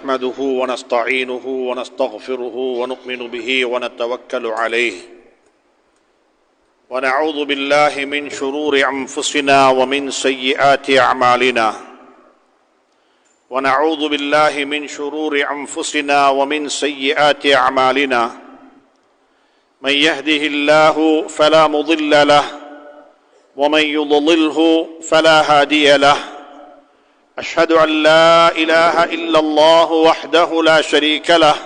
نحمده ونستعينه ونستغفره ونؤمن به ونتوكل عليه ونعوذ بالله من شرور أنفسنا ومن سيئات أعمالنا ونعوذ بالله من شرور أنفسنا ومن سيئات أعمالنا من يهده الله فلا مضل له ومن يضلله فلا هادي له أشهد أن لا إله إلا الله وحده لا شريك له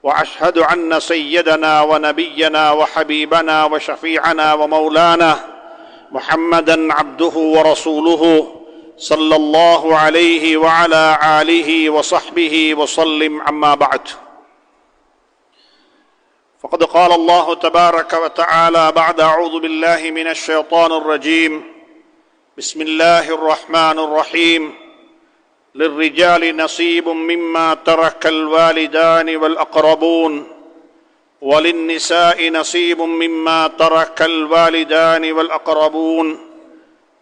وأشهد أن سيدنا ونبينا وحبيبنا وشفيعنا ومولانا محمدا عبده ورسوله صلى الله عليه وعلى آله وصحبه وسلم أما بعد فقد قال الله تبارك وتعالى بعد أعوذ بالله من الشيطان الرجيم بسم الله الرحمن الرحيم للرجال نصيب مما ترك الوالدان والأقربون وللنساء نصيب مما ترك الوالدان والأقربون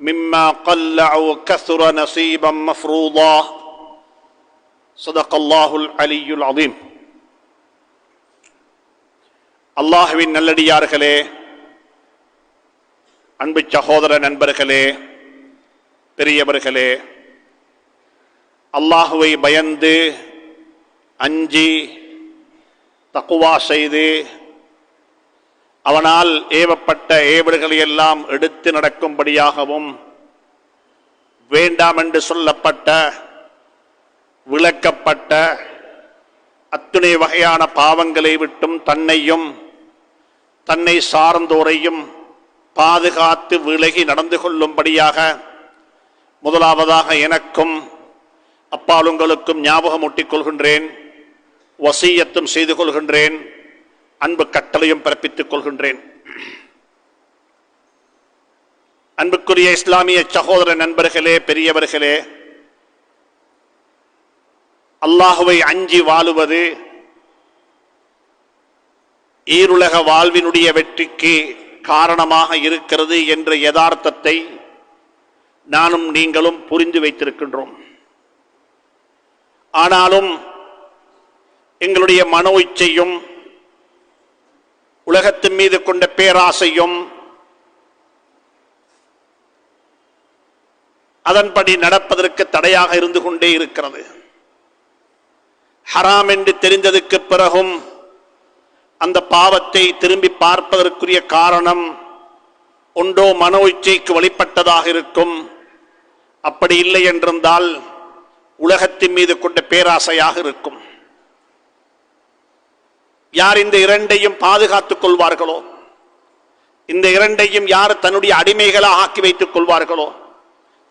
مما قل أو كثر نصيبا مفروضا صدق الله العلي العظيم. அல்லாஹ்வின் நல்லடியார்களே, அன்பு சகோதர நண்பர்களே, பெரியவர்களே, அல்லாஹுவை பயந்து அஞ்சி தக்குவா செய்து அவனால் ஏவப்பட்ட ஏவல்களை எல்லாம் எடுத்து நடக்கும்படியாகவும் வேண்டாம் என்று சொல்லப்பட்ட விளக்கப்பட்ட அத்துணை வகையான பாவங்களை விட்டும் தன்னையும் தன்னை சார்ந்தோரையும் பாதுகாத்து விலகி நடந்து கொள்ளும்படியாக முதலாவதாக எனக்கும் அப்பால் உங்களுக்கும் ஞாபகமூட்டிக் கொள்கின்றேன், வசியத்தும் செய்து கொள்கின்றேன், அன்பு கட்டளையும் பிறப்பித்துக் கொள்கின்றேன். அன்புக்குரிய இஸ்லாமிய சகோதர நண்பர்களே, பெரியவர்களே, அல்லாஹுவை அஞ்சி வாழுவது ஈருலக வாழ்வினுடைய வெற்றிக்கு காரணமாக இருக்கிறது என்ற யதார்த்தத்தை நானும் நீங்களும் புரிந்து வைத்திருக்கின்றோம். ஆனாலும் எங்களுடைய மனோ இச்சையும் உலகத்தின் மீது கொண்ட பேராசையும் அதன்படி நடப்பதற்கு தடையாக இருந்து கொண்டே இருக்கிறது. ஹராம் என்று தெரிந்ததுக்கு பிறகும் அந்த பாவத்தை திரும்பி பார்ப்பதற்குரிய காரணம் ஒன்றோ மனோ இச்சைக்கு வழிபட்டதாக இருக்கும், அப்படி இல்லை என்றிருந்தால் உலகத்தின் மீது கொண்ட பேராசையாக இருக்கும். யார் இந்த இரண்டையும் பாதுகாத்துக் கொள்வார்களோ, இந்த இரண்டையும் யார் தன்னுடைய அடிமைகளாக ஆக்கி வைத்துக் கொள்வார்களோ,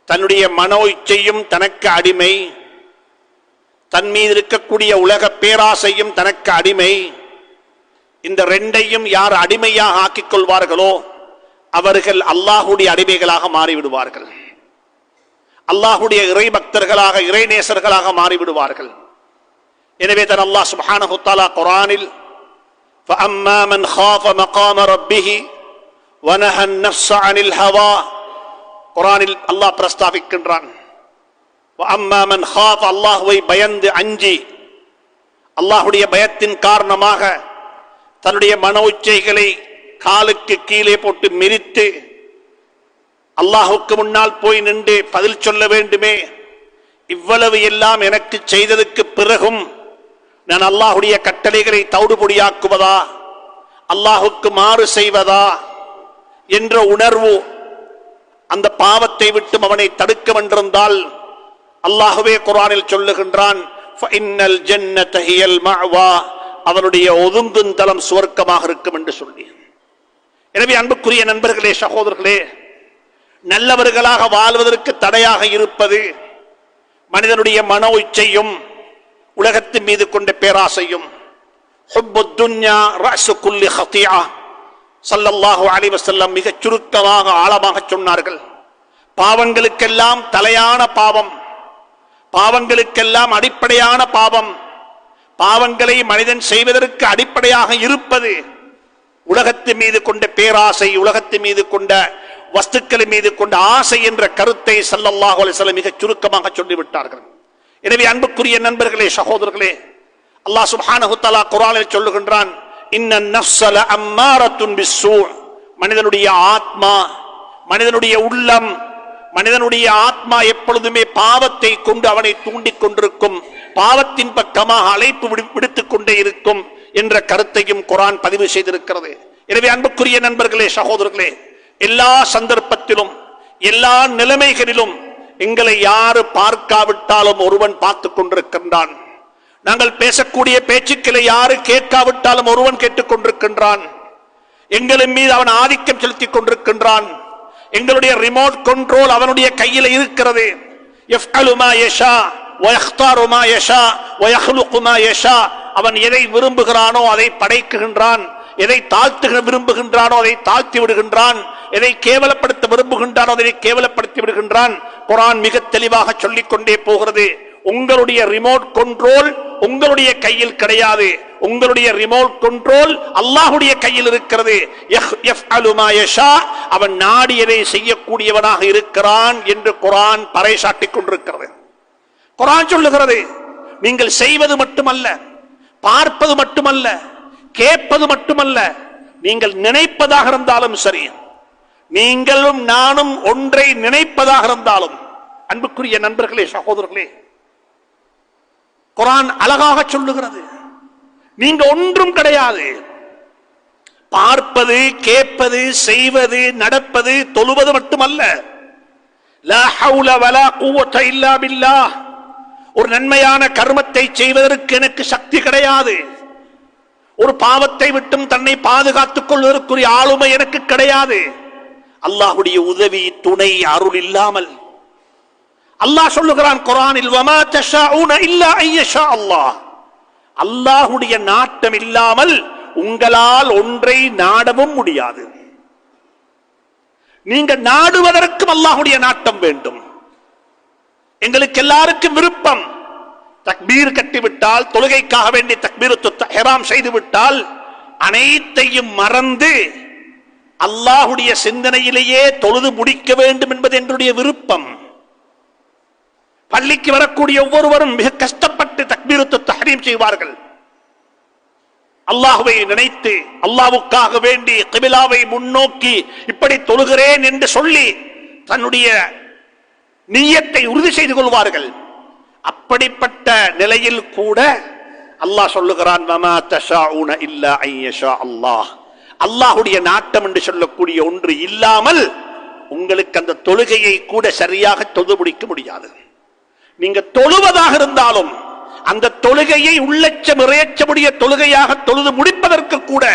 தன்னுடைய மனோ இச்சையும் தனக்கு அடிமை, தன் மீது இருக்கக்கூடிய உலக பேராசையும் தனக்கு அடிமை, இந்த ரெண்டையும் யார் அடிமையாக ஆக்கிக் கொள்வார்களோ அவர்கள் அல்லாஹுடைய அடிமைகளாக மாறிவிடுவார்கள், அல்லாஹுடைய இறை பக்தர்களாக இறை நேசர்களாக மாறிவிடுவார்கள். எனவே தான் அல்லாஹ் சுப்ஹானஹு வ தஆலா குர்ஆனில் فَأَمَّا مَنْ خَافَ مَقَامَ رَبِّهِ وَنَهَى النَّفْسَ عَنِ الْهَوَى குர்ஆனில் அல்லாஹ் பிரஸ்தாபிக்கின்றான். وَأَمَّا مَنْ خَافَ அல்லாஹ்வை பயந்து அஞ்சி அல்லாஹுடைய பயத்தின் காரணமாக தன்னுடைய மனோ இச்சைகளை காலுக்கு கீழே போட்டு மிதித்து அல்லாஹுக்கு முன்னால் போய் நின்று பதில் சொல்ல வேண்டுமே, இவ்வளவு எல்லாம் எனக்கு செய்ததுக்கு பிறகும் நான் அல்லாஹுடைய கட்டளைகளை தவிடுபொடியாக்குவதா, அல்லாஹுக்கு மாறு செய்வதா என்ற உணர்வு அந்த பாவத்தை விட்டு அவனை தடுக்க வென்றிருந்தால் அல்லாஹுவே குர்ஆனில் சொல்லுகின்றான், ஃபஇன்னல் ஜன்னத ஹியல் மஅவா, அவனுடைய ஒதுங்கும் தலம் சுவர்க்கமாக இருக்கும் என்று சொல்லி. எனவே அன்புக்குரிய நண்பர்களே, சகோதரர்களே, நல்லவர்களாக வாழ்வதற்கு தடையாக இருப்பது மனிதனுடைய மனோ இச்சையும் உலகத்தின் மீது கொண்ட பேராசையும். ஹுப்புத் துன்யா ரஅஸு குல்லி ஹதீஆ ஸல்லல்லாஹு அலைஹி வஸல்லம் மிக சுருக்கமாக ஆழமாக சொன்னார்கள். பாவங்களுக்கெல்லாம் தலையான பாவம், பாவங்களுக்கெல்லாம் அடிப்படையான பாவம், பாவங்களை மனிதன் செய்வதற்கு அடிப்படையாக இருப்பது உலகத்தின் மீது கொண்ட பேராசை, உலகத்தின் மீது கொண்ட வஸ்துக்களின் மீது கொண்ட ஆசை என்ற கருத்தை ஸல்லல்லாஹு அலைஹி வஸல்லம் மிக சுருக்கமாக சொல்லிவிட்டார்கள். எனவே அன்புக்குரிய நண்பர்களே, சகோதரர்களே, அல்லாஹ் சுப்ஹானஹு தஆலா குர்ஆனில் சொல்லுகின்றான், இன்னன் நஃப்ஸ லஅம்மாரத்துன் பிஸ்ஸூ. மனிதனுடைய ஆத்மா, மனிதனுடைய உள்ளம், மனிதனுடைய ஆத்மா எப்பொழுதுமே பாவத்தை கொண்டு அவனை தூண்டிக் கொண்டிருக்கும், பாவத்தின் பக்கமாக அழைப்பு விடுத்துக் கொண்டே இருக்கும் என்ற கருத்தையும் குர்ஆன் பதிவு செய்திருக்கிறது. எனவே அன்புக்குரிய நண்பர்களே, சகோதரர்களே, எல்லா சந்தர்ப்பத்திலும் எல்லா நிலைமைகளிலும் எங்களை யாரு பார்க்காவிட்டாலும் ஒருவன் பார்த்துக் கொண்டிருக்கின்றான். நாங்கள் பேசக்கூடிய பேச்சுக்களை யாரு கேட்காவிட்டாலும் ஒருவன் கேட்டுக் கொண்டிருக்கின்றான். எங்களின் மீது அவன் ஆதிக்கம் செலுத்திக் கொண்டிருக்கின்றான். எங்களுடைய ரிமோட் கண்ட்ரோல் அவனுடைய கையில் இருக்கிறது. யஃப்அலு மா யஷா வ யக்தாரு மா யஷா வ யக்லுகு மா யஷா. அவன் எதை விரும்புகிறானோ அதை படைக்குகின்றான், எதை தாழ்த்த விரும்புகின்றானோ அதை தாழ்த்தி விடுகின்றான், எதை கேவலப்படுத்த விரும்புகின்றானோ அதை கேவலப்படுத்தி விடுகின்றான். குர்ஆன் மிக தெளிவாக சொல்லிக் கொண்டே போகிறது. உங்களுடைய ரிமோட் கண்ட்ரோல் உங்களுடைய கையில் கிடையாது. உங்களுடைய ரிமோட் கண்ட்ரோல் அல்லாஹ்வுடைய கையில் இருக்கிறது. யஃப்அலு மா யஷா. அவன் நாடியதை செய்யக்கூடியவனாக இருக்கிறான் என்று குர்ஆன் பறைசாட்டிக் கொண்டிருக்கிறது. குர்ஆன் சொல்லுகிறது, நீங்கள் செய்வது மட்டுமல்ல, பார்ப்பது மட்டுமல்ல, கேட்பது மட்டுமல்ல, நீங்கள் நினைப்பதாக இருந்தாலும் சரி, நீங்களும் நானும் ஒன்றை நினைப்பதாக இருந்தாலும், அன்புக்குரிய நண்பர்களே, சகோதரர்களே, குர்ஆன் அழகாக சொல்லுகிறது, நீங்க ஒன்றும் கிடையாது. பார்ப்பது, கேட்பது, செய்வது, நடப்பது, தொழுவது மட்டுமல்ல. லா ஹவுல வலா குவத இல்லா பில்லாஹ். ஒரு நன்மையான கர்மத்தை செய்வதற்கு எனக்கு சக்தி கிடையாது. ஒரு பாவத்தை விட்டும் தன்னை பாதுகாத்துக் கொள்வதற்குரிய ஆளுமை எனக்கு கிடையாது. அல்லாஹ்வுடைய உதவி, துணை, அருள் இல்லாமல். அல்லாஹ் சொல்லுகிறான் குர்ஆனில், வமா தஷாஊன இல்லா ஐயஷா அல்லாஹ். அல்லாஹ்வுடைய நாட்டம் இல்லாமல் உங்களால் ஒன்றை நாடவும் முடியாது. நீங்க நாடுவதற்கும் அல்லாஹ்வுடைய நாட்டம் வேண்டும். எங்களுக்கு எல்லாருக்கும் விருப்பம், தக்பீர் கட்டிவிட்டால், தொழுகைக்காக வேண்டி தக்பீரத்து இஹ்ராம் செய்து விட்டால் அனைத்தையும் மறந்து அல்லாஹ்வுடைய சிந்தனையிலேயே தொழுது முடிக்க வேண்டும் என்பது என்னுடைய விருப்பம். பள்ளிக்கு வரக்கூடிய ஒவ்வொருவரும் மிக கஷ்டப்பட்டு தக்பீரத்து தஹ்ரீம் செய்வார்கள். அல்லாஹ்வை நினைத்து, அல்லாஹ்வுக்காக வேண்டி கிபிலாவை முன்னோக்கி இப்படி தொழுகிறேன் என்று சொல்லி தன்னுடைய நிய்யத்தை உறுதி செய்து கொள்வார்கள். அப்படிப்பட்ட நிலையில் கூட அல்லாஹ் சொல்லுகிறான், வமா தஷாஊன இல்லா ஐயஷா அல்லாஹ். அல்லாஹ்வுடைய நாட்டம் என்று சொல்லக்கூடிய ஒன்று இல்லாமல் உங்களுக்கு அந்த தொழுகையை கூட சரியாக தொழுது முடிக்க முடியாது. நீங்க தொழுவதாக இருந்தாலும் அந்த தொழுகையை உள்ளச்சம் இறையச்சமுடைய தொழுகையாக தொழுது முடிப்பதற்கு கூட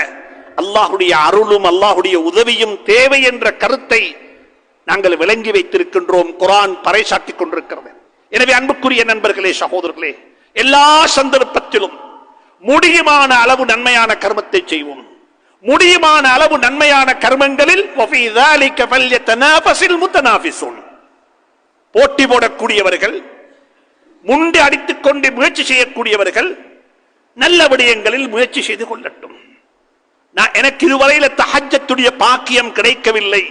அல்லாஹ்வுடைய அருளும் அல்லாஹ்வுடைய உதவியும் தேவை என்ற கருத்தை நாங்கள் விளங்கி வைத்திருக்கின்றோம். குர்ஆன் பறைசாட்டிக் கொண்டிருக்கிறது. எனவே அன்புக்குரிய நண்பர்களே, சகோதரர்களே, எல்லா சந்தர்ப்பத்திலும் முடியுமான அளவு நன்மையான கர்மத்தை செய்வோம். முடியுமான அளவு நன்மையான கர்மங்களில் வஃபீ ذلك فليتنافس المتنافسون. போட்டி போடக்கூடியவர்கள், முண்டி அடித்துக் கொண்டு முயற்சி செய்யக்கூடியவர்கள் நல்ல விடயங்களில் முயற்சி செய்து கொள்ளட்டும். எனக்கு இதுவரையில தஹஜ்ஜத்துடைய பாக்கியம் கிடைக்கவில்லை,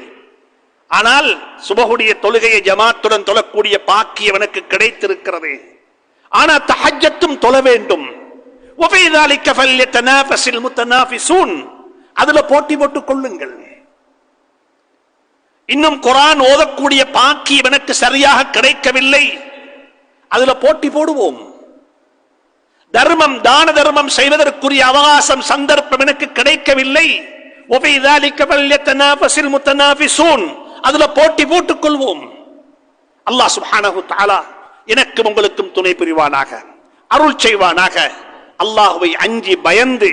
ஆனால் சுபஹுடைய தொழுகையை ஜமாத்துடன் தொழக்கூடிய பாக்கியம் எனக்கு கிடைத்திருக்கிறது. ஆனா தஹஜ்ஜத்தும் தொழ வேண்டும். வஃபீ ذلك فليتنافس المتنافسون. அதுல போட்டி போட்டுக் கொள்ளுங்கள். இன்னும் குர்ஆன் ஓதக்கூடிய பாக்கியம் எனக்கு சரியாக கிடைக்கவில்லை, அதுல போட்டி போடுவோம். தர்மம், தான தர்மம் செய்வதற்குரிய அவகாசம், சந்தர்ப்பம் எனக்கு கிடைக்கவில்லை, வஃபீ ذلك فليتنافس المتنافسون. அதுல போட்டி போட்டுக் கொள்வோம். அல்லாஹ் சுப்ஹானஹு தஆலா எனக்கும் உங்களுக்கும் துணை புரிவானாக, அருள் செய்வானாக. அல்லாஹ்வை அஞ்சி பயந்து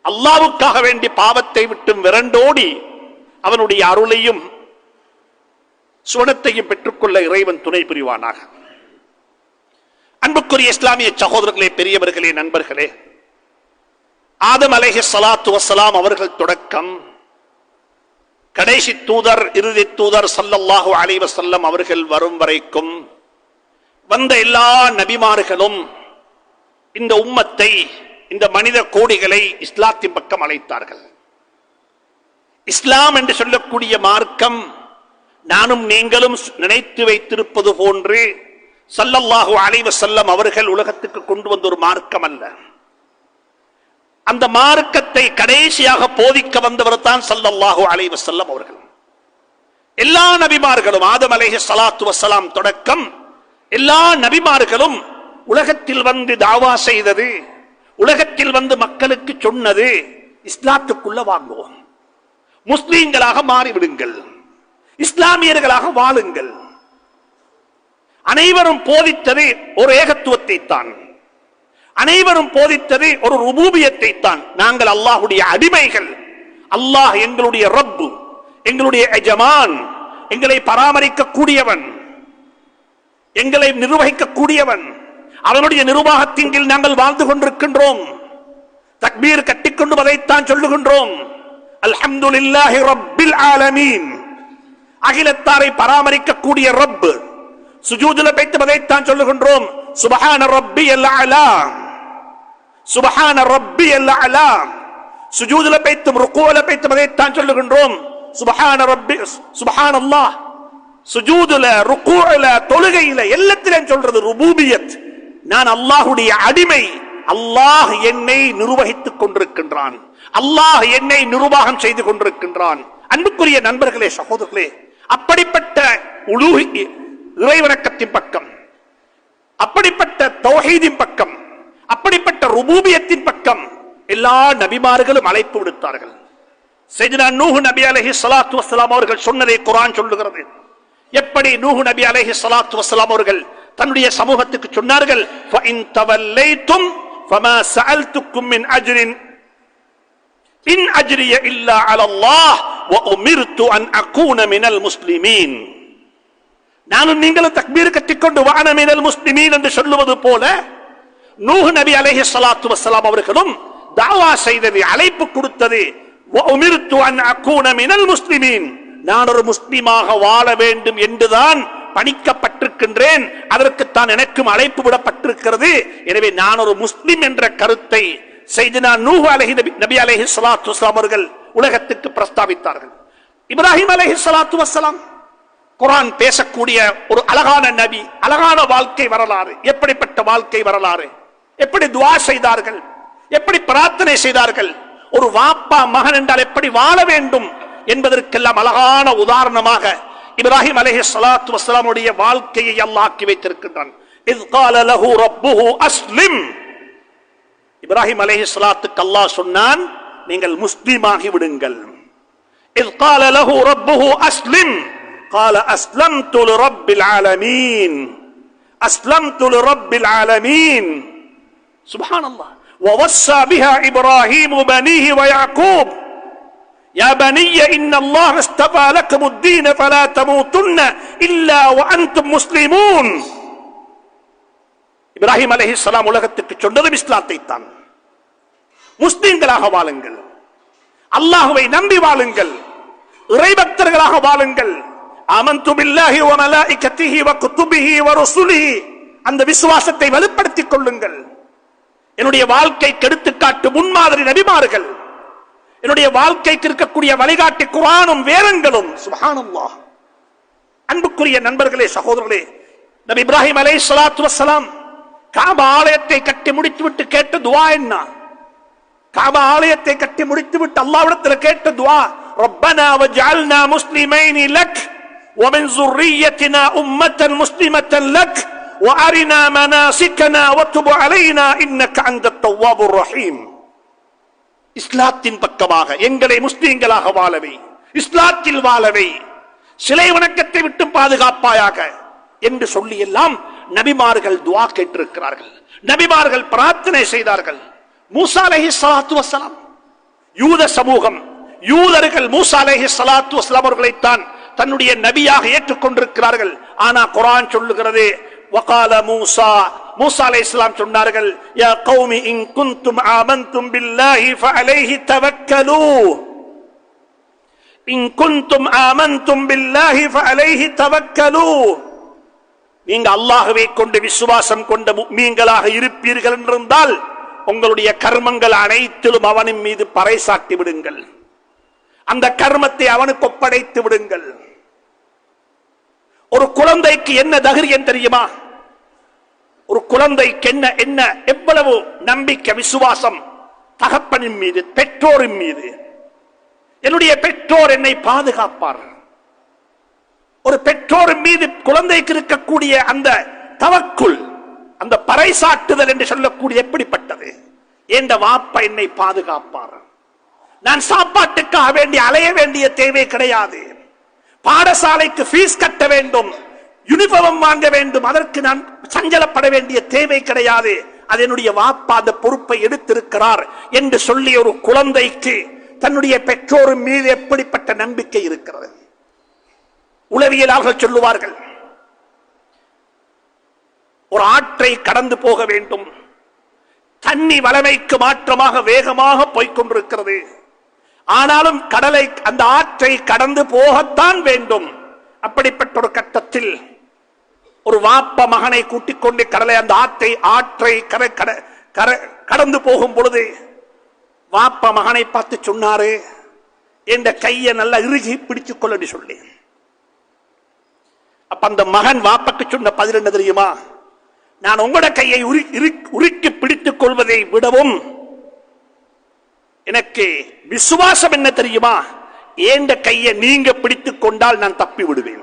அல்லாஹ்வுக்காக வேண்டி பாவத்தை விட்டு விரண்டோடி அவனுடைய அருளையும் சுவனத்தையும் பெற்றுக்கொள்ள இறைவன் துணை புரிவானாக. அன்புக்குரிய இஸ்லாமிய சகோதரர்களே, பெரியவர்களே, நண்பர்களே, ஆதம் அலைஹிஸ்ஸலாத்து வஸ்ஸலாம் அவர்கள் தொடக்கம் கடைசி தூதர், இறுதி தூதர் ஸல்லல்லாஹு அலைஹி வஸல்லம் அவர்கள் வரும் வரைக்கும் வந்த எல்லா நபிமார்களும் இந்த உம்மத்தை, இந்த மனித கோடிகளை இஸ்லாத்தின் பக்கம் அழைத்தார்கள். இஸ்லாம் என்று சொல்லக்கூடிய மார்க்கம் நானும் நீங்களும் நினைத்து வைத்திருப்பது போன்று ஸல்லல்லாஹு அலைஹி வஸல்லம் அவர்கள் உலகத்துக்கு கொண்டு வந்த ஒரு மார்க்கம் அல்ல. அந்த மார்க்கத்தை கடைசியாக போதிக்க வந்தவர் தான் ஸல்லல்லாஹு அலைஹி வஸல்லம் அவர்கள். எல்லா நபிமார்களும் ஆதம் அலைஹிஸ்ஸலாத்து வஸ்ஸலாம் தொடக்கம் எல்லா நபிமார்களும் உலகத்தில் வந்து தாவா செய்தது, உலகத்தில் வந்து மக்களுக்கு சொன்னது, இஸ்லாத்துக்குள்ள வாங்குவோம், முஸ்லீம்களாக மாறிவிடுங்கள், இஸ்லாமியர்களாக வாழுங்கள். அனைவரும் போதித்தது ஒரு ஏகத்துவத்தை தான், அனைவரும் போதித்தது ஒரு ருபூபியத்தை தான். நாங்கள் அல்லாஹ்வுடைய அடிமைகள், அல்லாஹ் எங்களுடைய ரப்பு, எங்களுடைய எஜமான், எங்களை பராமரிக்க கூடியவன், எங்களை நிர்வகிக்க கூடியவன், அவனுடைய நிர்வாகத்தின் கீழ் நாங்கள் வாழ்ந்து கொண்டிருக்கின்றோம். தக்பீர் கட்டிக்கொண்டு அதைத்தான் சொல்லுகின்றோம், அல்ஹம்துலில்லாஹி ரப்பில் ஆலமீன், அகிலத்தாரை பராமரிக்க கூடிய ரப். சுஜூதுல வைத்து அதைத்தான் சொல்லுகின்றோம், சுப்ஹான ரப்பியல் அலா, சுப்ஹான ரப்பியல் அலா. சுஜூதுல வைத்து ருக்கூல வைத்து அதைத்தான் சொல்லுகின்றோம், சுப்ஹான ரப்பி, சுப்ஹானல்லாஹ். சுஜூதுல, ருக்கூல, தொழுகையில எல்லாத்திலும் சொல்றது ருபூபியத். நான் அல்லாஹ்வுடைய அடிமை, அல்லாஹ் என்னை நிர்வகித்துக் கொண்டிருக்கின்றான், அல்லாஹ் என்னை நிர்வாகம் செய்து கொண்டிருக்கின்றான். அன்புக்குரிய நண்பர்களே, சகோதரர்களே, அப்படிப்பட்ட இறைவணக்கத்தின் பக்கம், அப்படிப்பட்ட தௌஹீதின் பக்கம், அப்படிப்பட்ட ருபூபியத்தின் பக்கம் எல்லா நபிமார்களும் அழைப்பு விடுத்தார்கள். சையதுனா நூஹ் நபி அலைஹிஸ்ஸலாத்து வஸ்ஸலாம் அவர்கள் சொன்னதை குர்ஆன் சொல்லுகிறது. எப்படி நூஹ் நபி அலைஹிஸ்ஸலாத்து வஸ்ஸலாம் அவர்கள் தன்னுடைய சமூகத்துக்கு சொன்னார்கள், ஃபஇன் தவல்லைதும் ஃபமா சஅல்துக்கும் மின் அஜ்ரின் இன் அஜ்ரிய இல்லா அலல்லாஹ் வ உமிர்து அன் அகூன மினல் முஸ்லிமீன். நானும் நீங்களும் தக்பீர் கட்டிக்கொண்டு வான மினல் முஸ்லிமீன் என்று சொல்லுவது போல நூஹ் நபி அலைஹிஸ்ஸலாத்து வஸ்ஸலாம் அவர்களும் தாவா செய்தது, அழைப்பு கொடுத்தது, வ உமிர்து அன் அகூன மினல் முஸ்லிமீன், நான் ஒரு முஸ்லிமாக வாழ வேண்டும் என்றுதான் பணிக்கப்பட்டிருக்கின்றேன், அதற்குத்தான் எனக்கும் அழைப்பு விடப்பட்டிருக்கிறது. எனவே நான் ஒரு முஸ்லிம் என்ற கருத்தை சையதுனா நூஹ் நபி அலைஹிஸ்ஸலாத்து வஸ்ஸலாம் அவர்கள் உலகத்துக்கு பிரஸ்தாபித்தார்கள். இப்ராஹிம் அலைஹிஸ்ஸலாத்து வஸ்ஸலாம் குர்ஆன் பேசக்கூடிய ஒரு அழகான நபி, அழகான வாழ்க்கை வரலாறு. எப்படிப்பட்ட வாழ்க்கை வரலாறு, எப்படி துஆ செய்தார்கள், எப்படி பிரார்த்தனை செய்தார்கள், ஒரு வாப்பா மகன் என்றால் எப்படி வாழ வேண்டும் என்பதற்கெல்லாம் அழகான உதாரணமாக இப்ராஹிம் அலைஹிஸ்ஸலாத்து வஸ்ஸலாமுடைய வாழ்க்கையை அல்லாஹ் ஆக்கி வைத்திருக்கின்றான். இஸ் கால லஹு ரப்புஹு அஸ்லிம், இப்ராஹிம் அலைஹிஸ்ஸலாத்துக்கு அல்லாஹ் சொன்னான், நீங்கள் முஸ்லிமாகி விடுங்கள். இஸ் கால லஹு ரப்புஹு அஸ்லிம் قال أسلمت لرب العالمين أسلمت لرب العالمين سبحان الله. ووصى بها إبراهيم بنيه ويعقوب يا بني إن الله اصطفى لكم الدين فلا تموتن إلا وأنتم مسلمون. இப்ராஹிம் அலைஹிஸ்ஸலாம் உலகத்துக்கு சொன்னதும் இஸ்லாத்தை தான். முஸ்லிம்களாக வாழுங்கள், அல்லாஹ்வை நம்பி வாழுங்கள், இறைபக்தர்களாக வாழுங்கள். ஆமன்து பில்லாஹி வ மலாயிகத்திஹி வ குதுபிஹி வ ருசுலிஹி, அந்த விசுவாசத்தை வலுப்படுத்திக் கொள்ளுங்கள். என்னுடைய வாழ்க்கைக்கு எடுத்துக்காட்டு முன்மாதிரி நபிமார்கள், என்னுடைய வாழ்க்கைக்கு இருக்கக்கூடிய வழிகாட்டி குர்ஆனும் வேதங்களும். சுப்ஹானல்லாஹ். அன்புக்குரிய நண்பர்களே, சகோதரர்களே, நபி இப்ராஹிம் அலைஹிஸ்ஸலாத்து வஸ்ஸலாம் காபா ஆலயத்தை கட்டி முடித்துவிட்டு கேட்ட துஆ என்ன? காபா ஆலயத்தை கட்டி முடித்துவிட்டு அல்லாஹ்விடத்தில் கேட்ட துஆ, ரப்பனா வஜ்அல்னா முஸ்லிமைனி லக் ومن ذريتنا أمة مسلمة لك وأرنا مناسكنا وتب علينا إنك أنت التواب الرحيم. இஸ்லாத்தின் பக்கமாக எங்களை முஸ்லிம்களாக வாழவை, இஸ்லாத்தில் வாழவை, சிலை வணக்கத்தை விட்டு பாதுகாப்பாயாக என்று சொல்லி எல்லாம் நபிமார்கள் துஆ கேட்டிருக்கிறார்கள், நபிமார்கள் பிரார்த்தனை செய்தார்கள். மூசா அலைஹிஸ்ஸலாத்து வஸ்ஸலாம், யூத சமூகம், யூதர்கள் மூசா அலைஹிஸ்ஸலாத்து வஸ்ஸலாம் அவர்களைத்தான் தன்னுடைய நபியாக ஏற்றுக்கொண்டிருக்கிறார்கள். ஆனா குர்ஆன் சொல்லுகிறது, வகால மூசா, மூசா அலைஹிஸ்ஸலாம் சொன்னார்கள், யா கௌமி இன் குன்தும் ஆமன்தும் பில்லாஹி ஃபஅலைஹி தவக்கலு, இன் குன்தும் ஆமன்தும் பில்லாஹி ஃபஅலைஹி தவக்கலு, நீங்க அல்லாஹ்வை கொண்டு விசுவாசம் கொண்ட முஃமின்களாக இருப்பீர்கள் என்றிருந்தால் உங்களுடைய கர்மங்கள் அனைத்திலும் அவனின் மீது பறைசாட்டி விடுங்கள், அந்த கர்மத்தை அவனுக்கு ஒப்படைத்து விடுங்கள். ஒரு குழந்தைக்கு என்ன தைரியம் தெரியுமா? ஒரு குழந்தைக்கு என்ன என்ன எவ்வளவு நம்பிக்கை விசுவாசம் தகப்பனின் மீது, பெற்றோரின் மீது. என்னுடைய பெற்றோர் என்னை பாதுகாப்பார். ஒரு பெற்றோரின் மீது குழந்தைக்கு இருக்கக்கூடிய அந்த தவக்குள், அந்த பறைசாட்டுதல் என்று சொல்லக்கூடிய எப்படிப்பட்டது? என்ற வாப்பா என்னை பாதுகாப்பார். நான் சாப்பாட்டுக்காக வேண்டி அலைய வேண்டிய தேவை கிடையாது. பாடசாலைக்கு ஃபீஸ் கட்ட வேண்டும், யூனிஃபார்ம் வாங்க வேண்டும், அதற்கு நான் சஞ்சலப்பட வேண்டிய தேவை கிடையாது. அது என்னுடைய வாப்பா அந்த பொறுப்பை எடுத்திருக்கிறார் என்று சொல்லி ஒரு குழந்தைக்கு தன்னுடைய பெற்றோரின் மீது எப்படிப்பட்ட நம்பிக்கை இருக்கிறது? உளவியலாளர்கள் சொல்லுவார்கள், ஒரு ஆற்றை கடந்து போக வேண்டும், தண்ணி வளமைக்கு மாற்றமாக வேகமாக போய்கொண்டிருக்கிறது. ஆனாலும் கடலை, அந்த ஆற்றை கடந்து போகத்தான் வேண்டும். அப்படிப்பட்ட ஒரு கட்டத்தில் ஒரு வாப்ப மகனை கூட்டிக் கொண்டு கடலை, அந்த ஆற்றை கடந்து போகும் பொழுது வாப்ப மகனை பார்த்து சொன்னாரு, என்ற கையை நல்லா இறுகி பிடித்துக் கொள்ள சொல்லி. அப்ப அந்த மகன் வாப்பக்கு சொன்ன பதில் என்ன தெரியுமா? நான் உங்களோட கையை உருக்கி பிடித்துக் கொள்வதை விடவும் எனக்கு விசுவாசம் என்ன தெரியுமா? ஏண்ட கையை நீங்க பிடித்துக் கொண்டால் நான் தப்பி விடுவேன்.